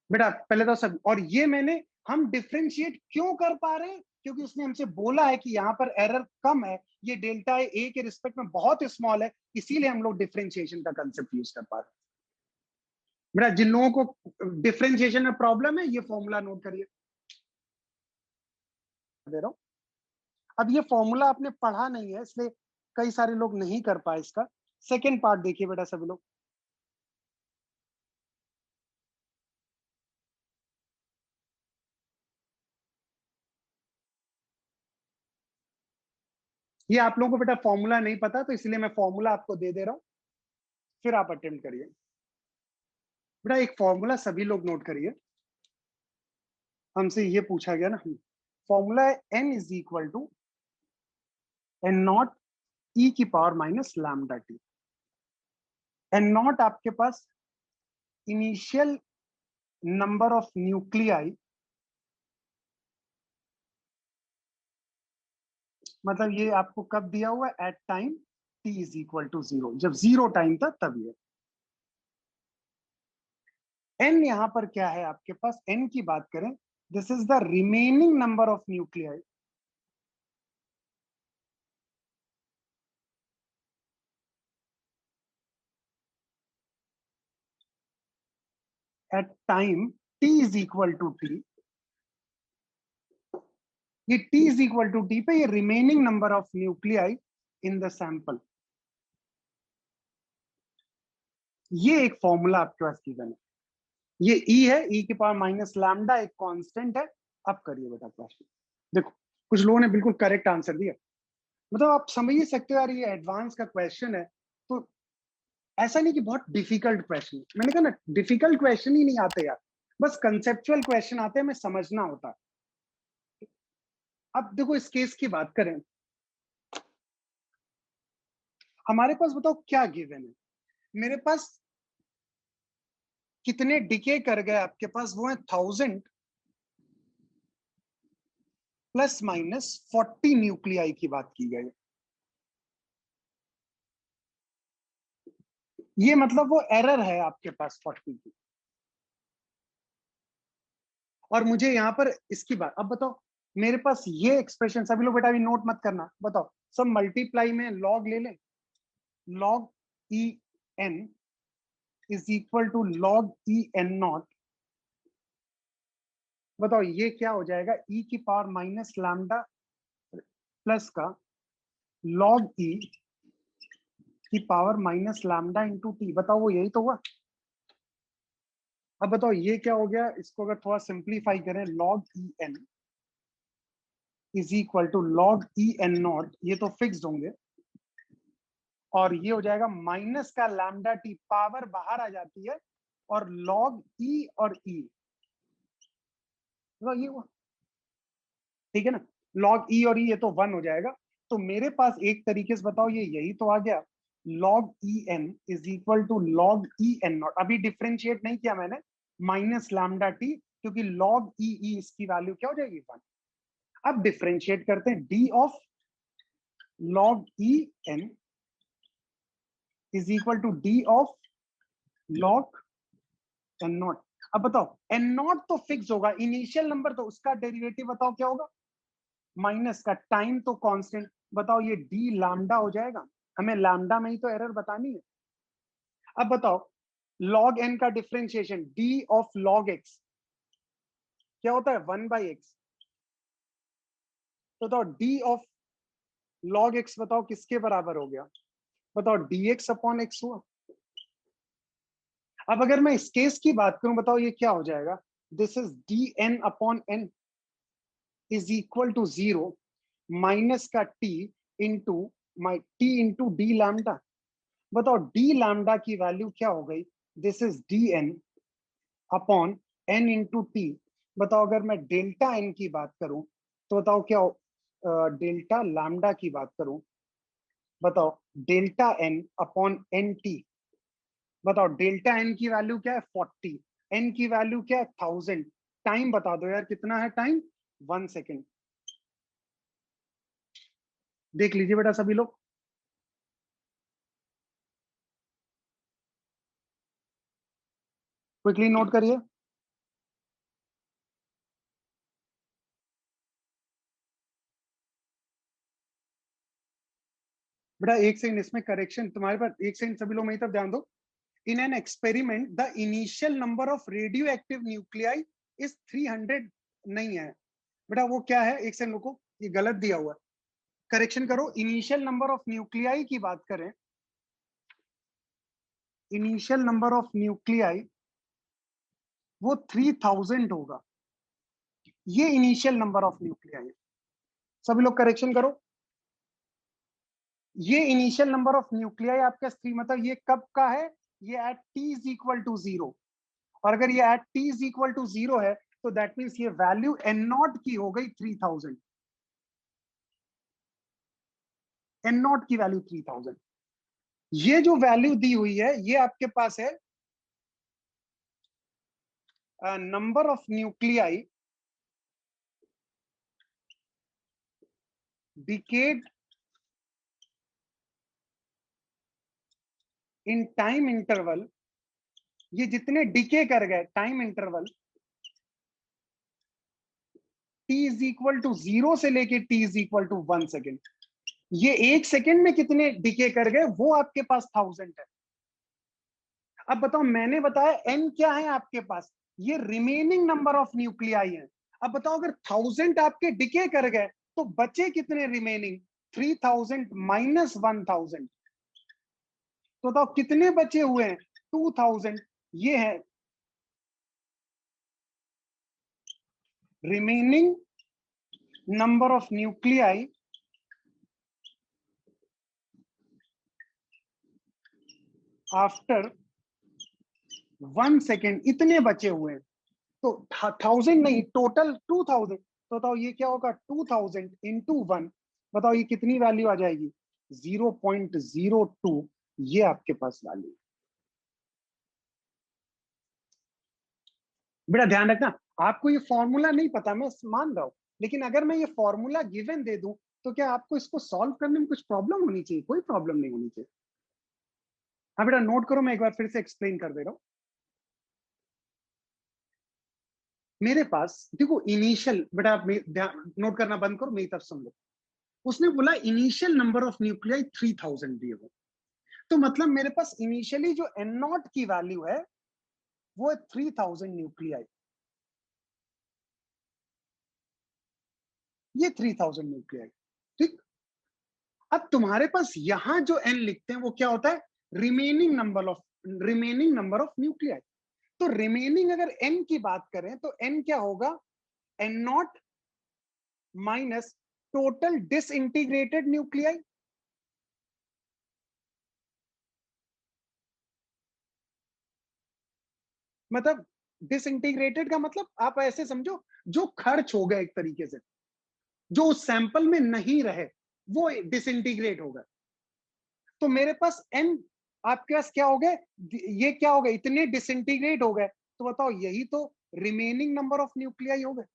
बेटा पहले तो सब, और ये मैंने, हम डिफ्रेंशिएट क्यों कर पा रहे हैं, क्योंकि उसने हमसे बोला है कि यहाँ पर एरर कम है, ये डेल्टा ए के रिस्पेक्ट में बहुत स्मॉल है, इसीलिए हम लोग डिफ्रेंशिएशन का कंसेप्ट यूज कर पा रहे हैं। बेटा जिन लोगों को डिफ्रेंशिएशन में प्रॉब्लम है, ये फॉर्मूला नोट करिए, दे रहा हूं। अब ये फॉर्मूला आपने पढ़ा नहीं है, इसलिए कई सारे लोग नहीं कर पाए इसका। सेकेंड पार्ट देखिए बेटा सभी लोग, ये आप लोगों को बेटा फॉर्मूला नहीं पता, तो इसलिए मैं फॉर्मूला आपको दे दे रहा हूं, फिर आप अटेम्प्ट करिए। बेटा एक फॉर्मूला सभी लोग नोट करिए, हमसे ये पूछा गया ना, फॉर्मूला है n is equal to n naught e की power minus lambda t. N naught आपके पास इनिशियल नंबर ऑफ न्यूक्लियाई, मतलब ये आपको कब दिया हुआ है, at time t is equal to 0, जब 0 टाइम था तब ये। n यहां पर क्या है आपके पास, n की बात करें, this is the remaining number of nuclei at time t is equal to t। ये t is equal to t पे ये remaining number of nuclei in the sample, ये एक फॉर्मूला आपके पास गिवन है। ये ई है, ई की पावर माइनस लैम्डा एक कांस्टेंट है। अब करिए बेटा क्वेश्चन, देखो कुछ लोगों ने बिल्कुल करेक्ट आंसर दिया, मतलब आप समझ ही सकते हो यार, ये एडवांस का क्वेश्चन है, तो ऐसा नहीं कि बहुत डिफिकल्ट क्वेश्चन, मैंने कहा ना डिफिकल्ट क्वेश्चन ही नहीं आते यार, बस कंसेप्चुअल क्वेश्चन आते हैं, हमें समझना होता है। अब देखो इस केस की बात करें, हमारे पास बताओ क्या गिवन है, मेरे पास कितने डिके कर गए आपके पास, वो है 1000 ± 40 न्यूक्लियाई की बात की गई। ये मतलब वो एरर है आपके पास 40 की। और मुझे यहाँ पर इसकी बात, अब बताओ मेरे पास ये एक्सप्रेशन, सभी लोग बेटा अभी नोट मत करना, बताओ सब मल्टीप्लाई में लॉग ले लें, log e n is equal to log e n naught, बताओ ये क्या हो जाएगा, ई की पावर माइनस लैम्डा प्लस का लॉग ई की power minus lambda into t, बताओ वो यही तो हुआ। अब बताओ ये क्या हो गया, इसको अगर थोड़ा सिंप्लीफाई करें, log e n is equal to log e n naught, ये तो फिक्स्ड होंगे, और ये हो जाएगा माइनस का लैम्डा टी, पावर बाहर आ जाती है, और लॉग ई और ई, तो ये हुआ, ठीक है ना, लॉग ई और ई ये तो 1 हो जाएगा। तो मेरे पास एक तरीके से बताओ ये यही तो आ गया, log e n is equal to log e n naught, अभी डिफ्रेंशिएट नहीं किया मैंने, माइनस लैम्डा टी, क्योंकि लॉग ई इसकी वैल्यू क्या हो जाएगी 1। अब डिफ्रेंशिएट करते हैं, d of log e n is equal to D of log n naught. अब बताओ एन नॉट तो फिक्स होगा, इनिशियल नंबर, तो उसका डेरिवेटिव बताओ क्या होगा, माइनस का टाइम तो कांस्टेंट, बताओ ये डी लैम्डा हो जाएगा, हमें लैम्डा में ही तो एरर बतानी है। अब बताओ लॉग एन का differentiation, D of log x क्या होता है, 1/x, तो बताओ डी ऑफ लॉग एक्स बताओ किसके बराबर हो गया, बताओ dx अपॉन x हुआ। अब अगर मैं इस केस की बात करूं, बताओ ये क्या हो जाएगा, this is dn upon n is equal to 0 minus का t इंटू डी लैम्डा। बताओ डी लैम्डा की वैल्यू क्या हो गई, this is dn upon n into t. बताओ अगर मैं डेल्टा n की बात करूं तो बताओ क्या डेल्टा लैम्डा की बात करूं, बताओ delta n upon n t. बताओ डेल्टा n की वैल्यू क्या है 40, n की वैल्यू क्या है 1000, टाइम बता दो यार कितना है टाइम, 1 सेकेंड। देख लीजिए बेटा सभी लोग, क्विकली नोट करिए। बेटा एक सेकंड, इसमें करेक्शन तुम्हारे पास, एक सेकंड सभी लोग मेरी तरफ ध्यान दो। In an experiment the initial number of radio active nuclei is 300 नहीं है बेटा, वो क्या है, एक सेकंड रुको, ये गलत दिया हुआ है, करेक्शन करो। इनिशियल नंबर ऑफ न्यूक्लियाई की बात करें, इनिशियल नंबर ऑफ न्यूक्लियाई वो 3000 होगा, ये इनिशियल नंबर ऑफ न्यूक्लियाई। सभी लोग करेक्शन करो, ये इनिशियल नंबर ऑफ न्यूक्लियाई आपका 3, मतलब ये कब का है, ये at t is equal to 0। और अगर ये at t is equal to 0 है तो दैट मीन्स ये वैल्यू एन नॉट की हो गई 3000, एन नॉट की वैल्यू 3000। ये जो वैल्यू दी हुई है ये आपके पास है number of nuclei decayed in time interval, ये जितने डिके कर गए time interval t is equal to 0 से लेके t is equal to 1 second, ये 1 सेकेंड में कितने डिके कर गए वो आपके पास 1000 है। अब बताओ मैंने बताया n क्या है आपके पास, ये रिमेनिंग नंबर ऑफ न्यूक्लियाई है। अब बताओ अगर 1000 आपके डिके कर गए तो बचे कितने रिमेनिंग, 3000 माइनस 1000, तो बताओ कितने बचे हुए हैं 2000। ये है remaining number of nuclei after 1 second, इतने बचे हुए हैं। तो 1000 नहीं, टोटल 2000, तो बताओ ये क्या होगा 2000 इंटू 1, बताओ ये कितनी वैल्यू आ जाएगी 0.02, ये आपके पास वैल्यू। बेटा ध्यान रखना, आपको ये फॉर्मूला नहीं पता, मैं मान रहा हूं, लेकिन अगर मैं ये फॉर्मूला गिवन दे दूं तो क्या आपको इसको सॉल्व करने में कुछ प्रॉब्लम होनी चाहिए, कोई प्रॉब्लम नहीं होनी चाहिए। हाँ बेटा नोट करो, मैं एक बार फिर से एक्सप्लेन कर दे रहा हूं। मेरे पास देखो इनिशियल, बेटा आप नोट करना बंद करो, मेरी तरफ सुन लो। उसने बोला इनिशियल नंबर ऑफ न्यूक्लियाई 3000 दिए हुए, तो मतलब मेरे पास इनिशियली जो एन नॉट की वैल्यू है वो है 3000 न्यूक्लियाई, ये 3000 न्यूक्लियाई, ठीक। अब तुम्हारे पास यहां जो एन लिखते हैं वो क्या होता है, रिमेनिंग नंबर ऑफ न्यूक्लियाई। तो रिमेनिंग अगर एन की बात करें तो एन क्या होगा, n naught minus total disintegrated nuclei. मतलब डिसइंटीग्रेटेड का मतलब आप ऐसे समझो जो खर्च हो गए एक तरीके से, जो उस सैंपल में नहीं रहे वो डिसइंटीग्रेट हो गए। तो मेरे पास एन आपके पास क्या हो गए, ये क्या हो गए, इतने डिसइंटीग्रेट हो गए, तो बताओ यही तो रिमेनिंग नंबर ऑफ न्यूक्लियाई हो गए।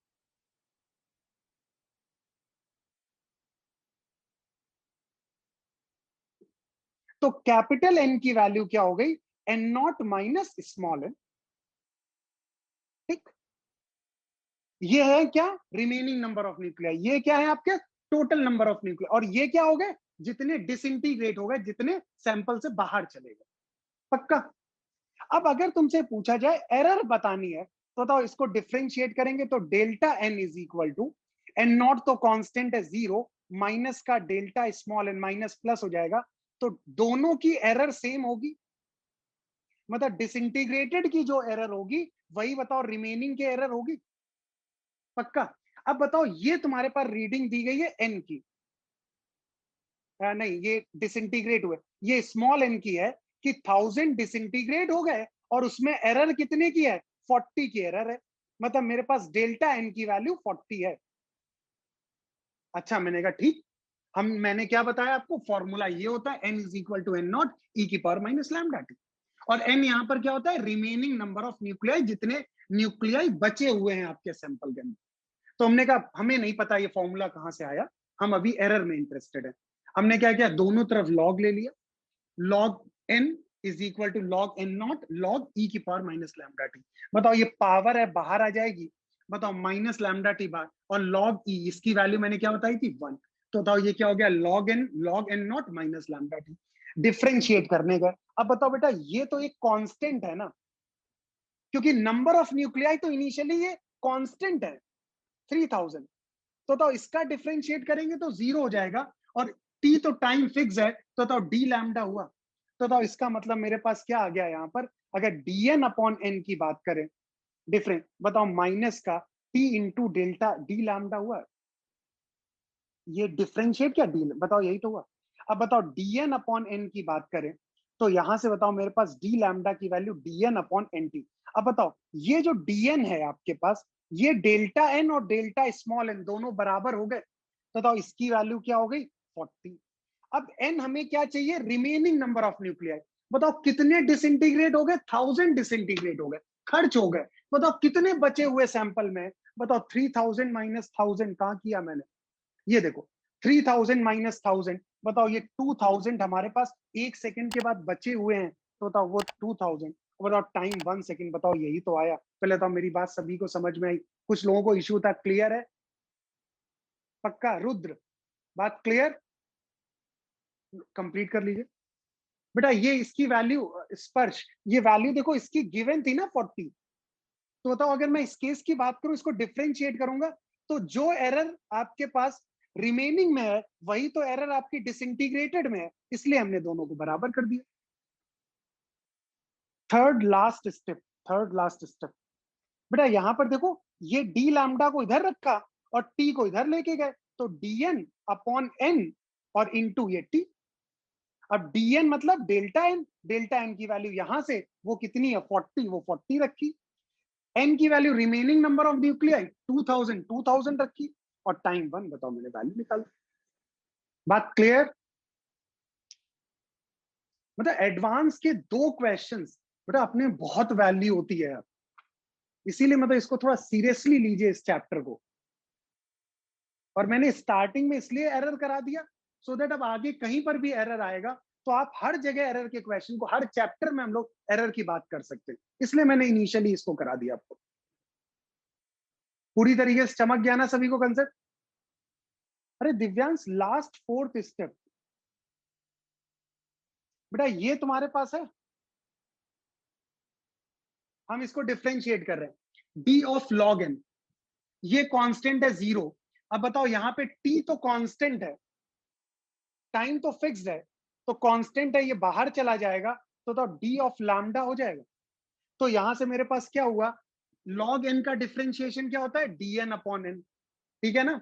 तो कैपिटल एन की वैल्यू क्या हो गई, n naught minus small n, ठीक। ये है क्या, रिमेनिंग नंबर ऑफ न्यूक्लियाई, ये क्या है आपके टोटल नंबर ऑफ न्यूक्लियाई, और ये क्या हो गए, जितने डिसइंटीग्रेट हो गए, जितने सैंपल से बाहर चले गए। पक्का। अब अगर तुमसे पूछा जाए एरर बतानी है तो बताओ इसको डिफ्रेंशिएट करेंगे तो delta n is equal to, n naught तो कांस्टेंट है 0, माइनस का delta small n minus plus हो जाएगा, तो दोनों की एरर सेम होगी, मतलब डिसइंटीग्रेटेड की जो एरर होगी वही बताओ रिमेनिंग की एरर होगी, पक्का। अब बताओ ये तुम्हारे पास रीडिंग दी गई है एन की, नहीं ये डिसइंटीग्रेट हुए, ये स्मॉल एन की है कि 1000 डिसइंटीग्रेट हो गए और उसमें एरर कितने की है, 40 की एरर है, मतलब मेरे पास डेल्टा एन की वैल्यू 40 है। अच्छा, मैंने कहा ठीक, मैंने क्या बताया आपको, फॉर्मूला ये होता है n is equal to n naught e की पावर माइनस लैम्डा टी, और n यहां पर क्या होता है, रिमेनिंग नंबर ऑफ न्यूक्लियाई, जितने न्यूक्लियाई बचे हुए हैं आपके सैंपल के अंदर। तो हमने कहा हमें नहीं पता ये फॉर्मूला कहां से आया, हम अभी एरर में इंटरेस्टेड है। हमने क्या किया, दोनों तरफ लॉग ले लिया, log n is equal to log n naught log e की पावर माइनस लैम्डा टी। बताओ ये पावर है बाहर आ जाएगी, बताओ माइनस लैम्डा टी बार, और लॉग ई इसकी वैल्यू मैंने क्या बताई थी 1, तो बताओ ये क्या हो गया, log n naught minus lambda t. Differentiate करने का, अब बताओ बेटा ये तो एक कांस्टेंट है ना, क्योंकि नंबर ऑफ न्यूक्लियाई तो इनिशियली ये कांस्टेंट है 3000, तो बताओ इसका डिफ्रेंशिएट करेंगे तो 0 हो जाएगा, और टी तो टाइम फिक्स है, तो बताओ डी लैम्डा हुआ, तो बताओ इसका मतलब मेरे पास क्या आ गया यहाँ पर, अगर डी एन अपॉन एन की बात करें डिफरेंट, बताओ माइनस का t into delta D lambda हुआ, ये डिफरेंशिएट क्या डी, बताओ यही तो हुआ। अब बताओ डी एन अपॉन एन की बात करें, तो यहां से बताओ मेरे पास डी लैम्डा की value d n upon n t. अब बताओ ये जो डी एन है आपके पास, ये डेल्टा एन और डेल्टा स्मॉल एन दोनों बराबर हो गए, तो बताओ इसकी वैल्यू क्या हो गई 40। अब एन हमें क्या चाहिए, रिमेनिंग नंबर ऑफ न्यूक्लियाई, बताओ कितने डिसइंटीग्रेट हो गए, 1000 डिसइंटीग्रेट हो गए, खर्च हो गए, बताओ कितने बचे हुए सैंपल में, बताओ 3000 माइनस 1000 कहां किया मैंने, ये देखो 3000 माइनस 1000, बताओ ये 2000 हमारे पास एक सेकंड के बाद बचे हुए हैं, तो बताओ वो 2000, बताओ टाइम 1 सेकंड, बताओ यही तो आया। पहले तो मेरी बात सभी को समझ में आई, कुछ लोगों को इश्यू था, क्लियर है, पक्का रुद्र, बात क्लियर, कंप्लीट कर लीजिए बेटा। ये इसकी वैल्यू स्पर्श, ये वैल्यू देखो इसकी गिवन थी ना 40, तो बताओ अगर मैं इस केस की बात करूं, इसको डिफरेंशिएट करूंगा, तो जो एरर आपके पास रिमेनिंग में है वही तो एरर आपकी डिसइंटीग्रेटेड में है, इसलिए हमने दोनों को बराबर कर दिया। Third last step, third last step बेटा, यहां पर देखो ये डी लैम्डा को इधर रखा और टी को इधर लेके गए, तो डी एन अपॉन एन और इंटू ये टी। अब डी एन मतलब डेल्टा एन की वैल्यू यहां से वो कितनी है 40, वो 40 रखी, एन की value remaining number of nuclei 2000 रखी, और टाइम 1, बताओ मैंने वैल्यू निकाल, बात क्लियर। मतलब एडवांस के दो क्वेश्चंस बेटा अपने बहुत वैल्यू होती है, इसीलिए मतलब इसको थोड़ा सीरियसली लीजिए इस चैप्टर को, और मैंने स्टार्टिंग में इसलिए एरर करा दिया सो दैट अब आगे कहीं पर भी एरर आएगा तो आप हर जगह एरर के क्वेश्चन को, हर चैप्टर में हम लोग एरर की बात कर सकते हैं, इसलिए मैंने इनिशियली इसको करा दिया आपको। पूरी तरीके से चमक गया ना सभी को कंसेप्ट। अरे दिव्यांश लास्ट फोर्थ स्टेप बेटा ये तुम्हारे पास है, हम इसको डिफ्रेंशिएट कर रहे हैं, डी ऑफ लॉग एन, ये कांस्टेंट है 0। अब बताओ यहाँ पे टी तो कांस्टेंट है, टाइम तो फिक्स्ड है, तो कांस्टेंट है, ये बाहर चला जाएगा, तो डी ऑफ लैम्डा हो जाएगा। तो यहां से मेरे पास क्या हुआ, लॉग एन का डिफ्रेंशिएशन क्या होता है, डी एन अपॉन एन, ठीक है ना,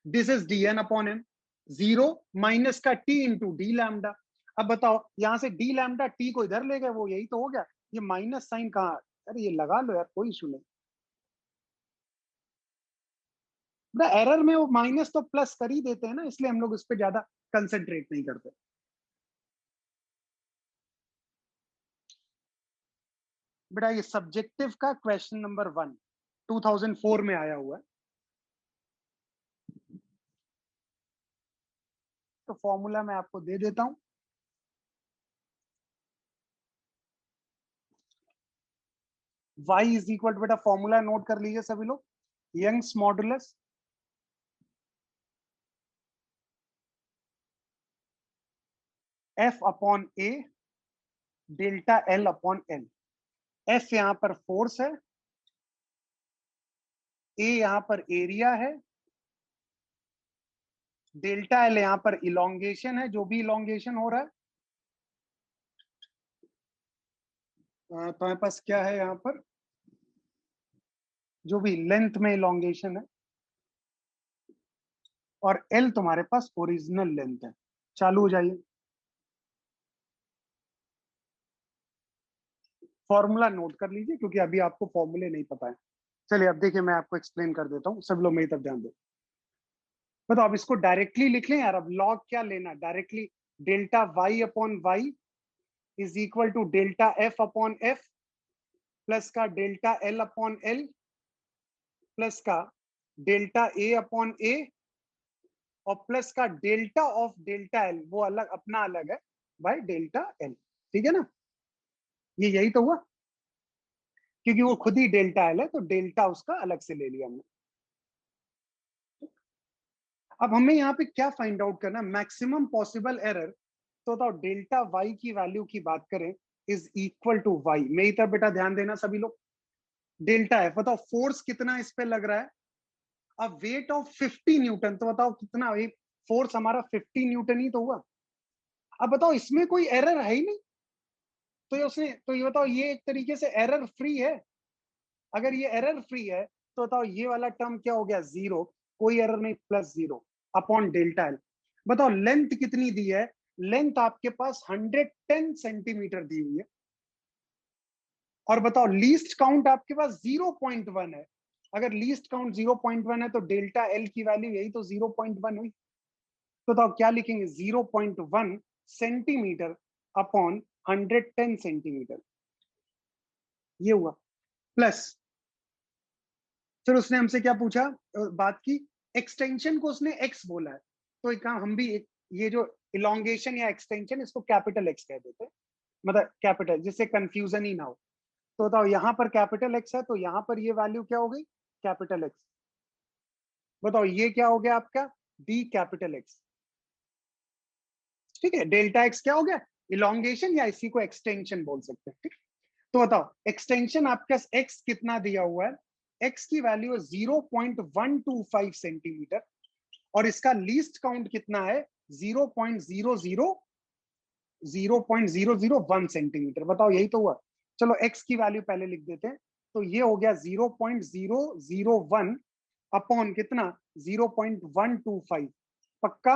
this is d n upon n, 0 minus का टी इंटू डी लैम्डा। अब बताओ यहां से डी लैम्डा टी को इधर ले गए, वो यही तो हो गया, ये माइनस साइन कहाँ, अरे ये लगा लो यार, कोई इशू नहीं, एरर में वो माइनस तो प्लस कर ही देते हैं ना, इसलिए हम लोग उस पर ज्यादा कंसेंट्रेट नहीं करते। बेटा ये सब्जेक्टिव का क्वेश्चन नंबर 1 2004 में आया हुआ है, तो फॉर्मूला मैं आपको दे देता हूं, y इज इक्वल टू, बेटा फॉर्मूला नोट कर लीजिए सभी लोग, Young's modulus f upon a delta l upon l। f यहां पर फोर्स है, a यहां पर एरिया है, डेल्टा l यहां पर इलोंगेशन है, जो भी इलोंगेशन हो रहा है, तुम्हारे पास क्या है यहाँ पर, जो भी लेंथ में इलोंगेशन है, और एल तुम्हारे पास ओरिजिनल लेंथ है। चालू हो जाइए। फॉर्मूला नोट कर लीजिए, क्योंकि अभी आपको फॉर्मूले नहीं पता है। चलिए अब देखिए, मैं आपको एक्सप्लेन कर देता हूँ, सब लोग मेरी तरफ ध्यान दो। बताओ, अब इसको डायरेक्टली लिख लें यार, अब लॉग क्या लेना directly. Delta y upon y is equal to delta f upon f plus का delta L upon l plus का डेल्टा ए अपॉन ए और प्लस का डेल्टा ऑफ डेल्टा एल, वो अलग अपना अलग है, बाय डेल्टा एल। ठीक है ना, ये यही तो हुआ, क्योंकि वो खुद ही डेल्टा एल है, तो डेल्टा उसका अलग से ले लिया हमने। अब हमें यहाँ पे क्या फाइंड आउट करना, मैक्सिमम पॉसिबल एरर। तो बताओ, डेल्टा वाई की वैल्यू की बात करें इज इक्वल टू वाई। मेरी तरफ बेटा ध्यान देना सभी लोग। डेल्टा एफ, बताओ फोर्स कितना इस पे लग रहा है। अब वेट ऑफ 50 न्यूटन, तो बताओ कितना, फोर्स हमारा 50 न्यूटन ही तो हुआ। अब बताओ, इसमें कोई एरर है ही नहीं, तो ये बताओ, ये एक तरीके से एरर फ्री है। अगर ये एरर फ्री है, तो बताओ ये वाला टर्म क्या हो गया, जीरो, कोई एरर नहीं, plus zero upon delta L. बताओ लेंथ कितनी दी है, लेंथ आपके पास 110 सेंटीमीटर दी हुई है। और बताओ लीस्ट काउंट आपके पास 0.1 है। अगर लीस्ट काउंट 0.1 है, तो डेल्टा एल की वैल्यू यही तो 0.1 हुई। तो बताओ क्या लिखेंगे, 0.1 सेंटीमीटर अपॉन 110 सेंटीमीटर, ये हुआ। प्लस फिर उसने हमसे क्या पूछा, बात की एक्सटेंशन को, उसने एक्स बोला है, तो एक काम हम भी ये जो इलोंगेशन या एक्सटेंशन, इसको कैपिटल एक्स कह देते हैं, मतलब कैपिटल, जिससे कंफ्यूजन ही ना हो। तो बताओ यहाँ पर कैपिटल एक्स है, तो यहाँ पर ये वैल्यू क्या हो गई, कैपिटल एक्स। बताओ ये क्या हो गया आपका, डी कैपिटल एक्स। ठीक है, डेल्टा एक्स क्या हो गया, इलोंगेशन, या इसी को एक्सटेंशन बोल सकते हैं। ठीक, तो बताओ एक्सटेंशन आपका एक्स कितना दिया हुआ है, एक्स की वैल्यू है 0.125 सेंटीमीटर, और इसका लीस्ट काउंट कितना है, 0.001 सेंटीमीटर। बताओ यही तो हुआ। चलो एक्स की वैल्यू पहले लिख देते हैं, तो ये हो गया 0.001 अपॉन कितना, 0.125। पक्का।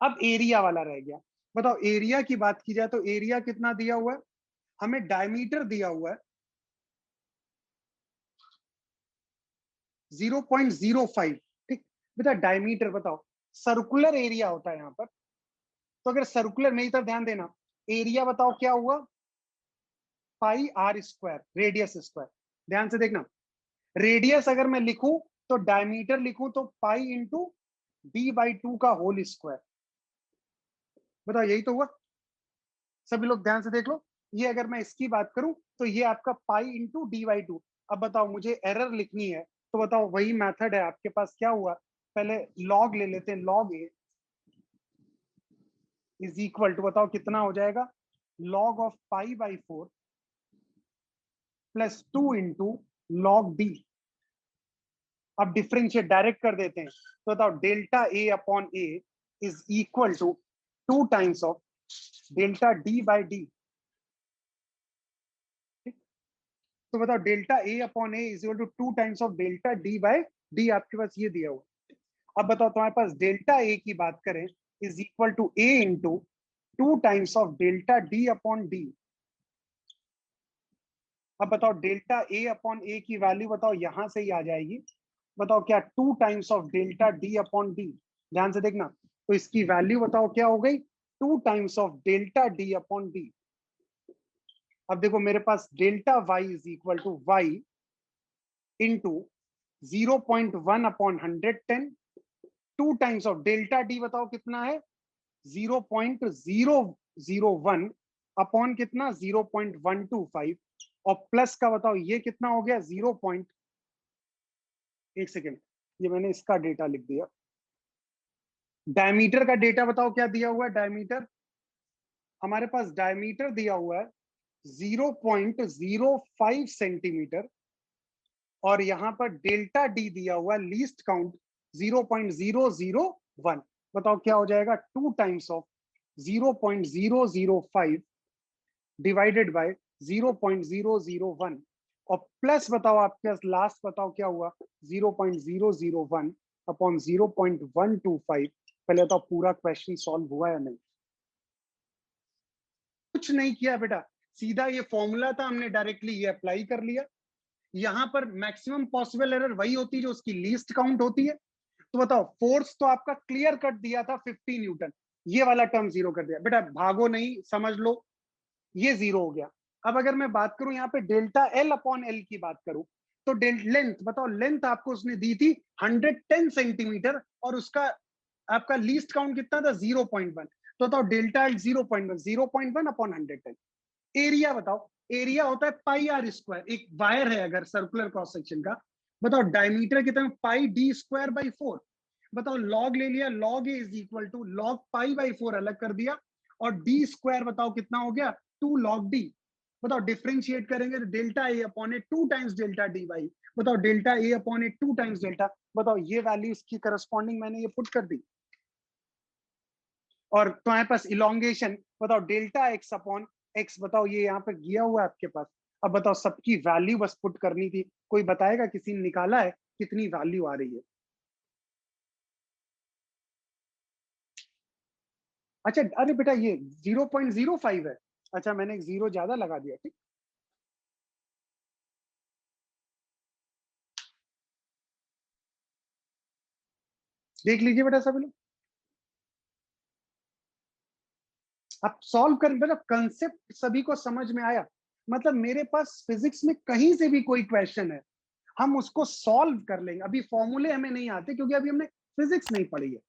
अब एरिया वाला रह गया। बताओ एरिया की बात की जाए, तो एरिया कितना दिया हुआ है, हमें डायमीटर दिया हुआ है 0.05। ठीक बेटा, डायमीटर बताओ, सर्कुलर एरिया होता है यहाँ पर। तो अगर सर्कुलर, मेरी तरफ ध्यान देना, एरिया बताओ क्या हुआ, पाई आर स्क्वायर, रेडियस स्क्वायर। ध्यान से देखना, रेडियस अगर मैं लिखूं तो डायमीटर लिखूं तो पाई इंटू d/2 का होल स्क्वायर। बताओ यही तो हुआ, सभी लोग ध्यान से देख लो। ये अगर मैं इसकी बात करूं, तो ये आपका पाई इंटू d/2। अब बताओ मुझे एरर लिखनी है, तो बताओ वही मेथड है आपके पास, क्या हुआ, पहले लॉग ले लेते हैं, log a is equal to, बताओ कितना हो जाएगा, लॉग ऑफ पाई/4 प्लस 2 इंटू लॉग डी। अब डिफरेंशिएट डायरेक्ट कर देते हैं, तो बताओ delta a upon a is equal to 2 times of delta d/d। तो बताओ delta a upon a is equal to 2 times of delta d/d, आपके पास ये दिया हुआ। अब बताओ तुम्हारे पास डेल्टा ए की बात करें is equal to a into 2 times of delta d upon d. अब बताओ डेल्टा ए अपॉन ए की वैल्यू बताओ यहां से ही आ जाएगी। बताओ क्या, 2 times of delta d upon D. ध्यान से देखना, तो इसकी वैल्यू बताओ क्या हो गई, 2 times of delta d upon d. अब देखो मेरे पास delta y is equal to y into 0.1 upon 110, 2 times of delta d बताओ कितना है, 0.001 अपॉन कितना, 0.125, और प्लस का बताओ ये कितना हो गया, 0. एक सेकेंड, ये मैंने इसका डेटा लिख दिया। डायमीटर का डेटा बताओ क्या दिया हुआ है, डायमीटर हमारे पास डायमीटर दिया हुआ है 0.05 सेंटीमीटर, और यहां पर डेल्टा डी दिया हुआ है लीस्ट काउंट 0.001। बताओ क्या हो जाएगा, 2 टाइम्स ऑफ 0.005 डिवाइडेड बाय 0.001 और प्लस बताओ आपके पास लास्ट बताओ क्या हुआ 0.001 अपॉन 0.125। पहले बताओ पूरा क्वेश्चन सॉल्व हुआ या नहीं? कुछ नहीं किया बेटा, सीधा ये फॉर्मूला था, हमने डायरेक्टली ये अप्लाई कर लिया। यहां पर मैक्सिमम पॉसिबल एरर वही होती है जो उसकी लीस्ट काउंट होती है। तो बताओ फोर्स तो आपका क्लियर कट दिया था 50 न्यूटन, ये वाला टर्म जीरो कर दिया बेटा, भागो नहीं, समझ लो ये जीरो हो गया। अब अगर मैं बात करूं यहाँ पे डेल्टा एल अपॉन एल की बात करूं तो लेंथ बताओ, लेंथ आपको उसने दी थी 110 सेंटीमीटर और उसका आपका लीस्ट काउंट कितना था 0.1। तो बताओ डेल्टा एल 0.1 अपॉन 110। एरिया बताओ, एरिया होता है पाई आर स्क्वायर, एक वायर है अगर सर्कुलर क्रॉस सेक्शन का, बताओ डायमीटर कितना पाई डी स्क्वायर बाई 4। बताओ लॉग ले लिया, log a is equal to log pi by 4 अलग कर दिया और डी स्क्वायर बताओ कितना हो गया 2 लॉग डी। बताओ डिफरेंशिएट करेंगे तो delta a upon A 2 times delta D Y. बताओ delta a upon A 2 times delta. बताओ ये वैल्यू इसकी करस्पॉन्डिंग मैंने ये पुट कर दी और तुम्हारे पास इलोंगेशन बताओ डेल्टा एक्स अपॉन एक्स। बताओ ये यहाँ पे दिया हुआ है आपके पास। अब बताओ सबकी वैल्यू बस पुट करनी थी, कोई बताएगा किसी ने निकाला है कितनी वैल्यू आ रही है? अच्छा अरे बेटा ये 0.05 है, अच्छा मैंने एक जीरो ज्यादा लगा दिया, ठीक। देख लीजिए बेटा सब लोग, आप सॉल्व कर बेटा, कंसेप्ट सभी को समझ में आया? मतलब मेरे पास फिजिक्स में कहीं से भी कोई क्वेश्चन है हम उसको सॉल्व कर लेंगे। अभी फॉर्मूले हमें नहीं आते क्योंकि अभी हमने फिजिक्स नहीं पढ़ी है,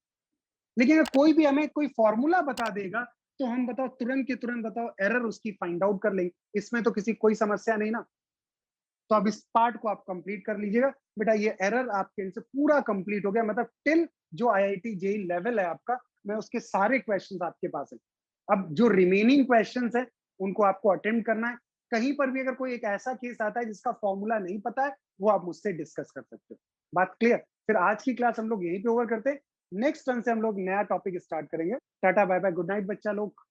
लेकिन अगर कोई भी हमें कोई फॉर्मूला बता देगा तो हम बताओ तुरंत के तुरंत बताओ एरर उसकी फाइंड आउट कर लेंगे, इसमें तो किसी कोई समस्या नहीं ना। तो अब इस पार्ट को आप कंप्लीट कर लीजिएगा बेटा, ये एरर आपके से पूरा कंप्लीट हो गया, मतलब टिल जो आईआईटी जेई लेवल है आपका, मैं उसके सारे क्वेश्चंस आपके पास है। अब जो रिमेनिंग क्वेश्चंस है उनको आपको अटेम्प्ट करना है। कहीं पर भी अगर कोई एक ऐसा केस आता है जिसका फॉर्मूला नहीं पता है वो आप मुझसे डिस्कस कर सकते हो। बात क्लियर? फिर आज की क्लास हम लोग यहीं पे ओवर करते हैं, नेक्स्ट टर्न से हम लोग नया टॉपिक स्टार्ट करेंगे। Tata bye bye, good night बच्चा लोग।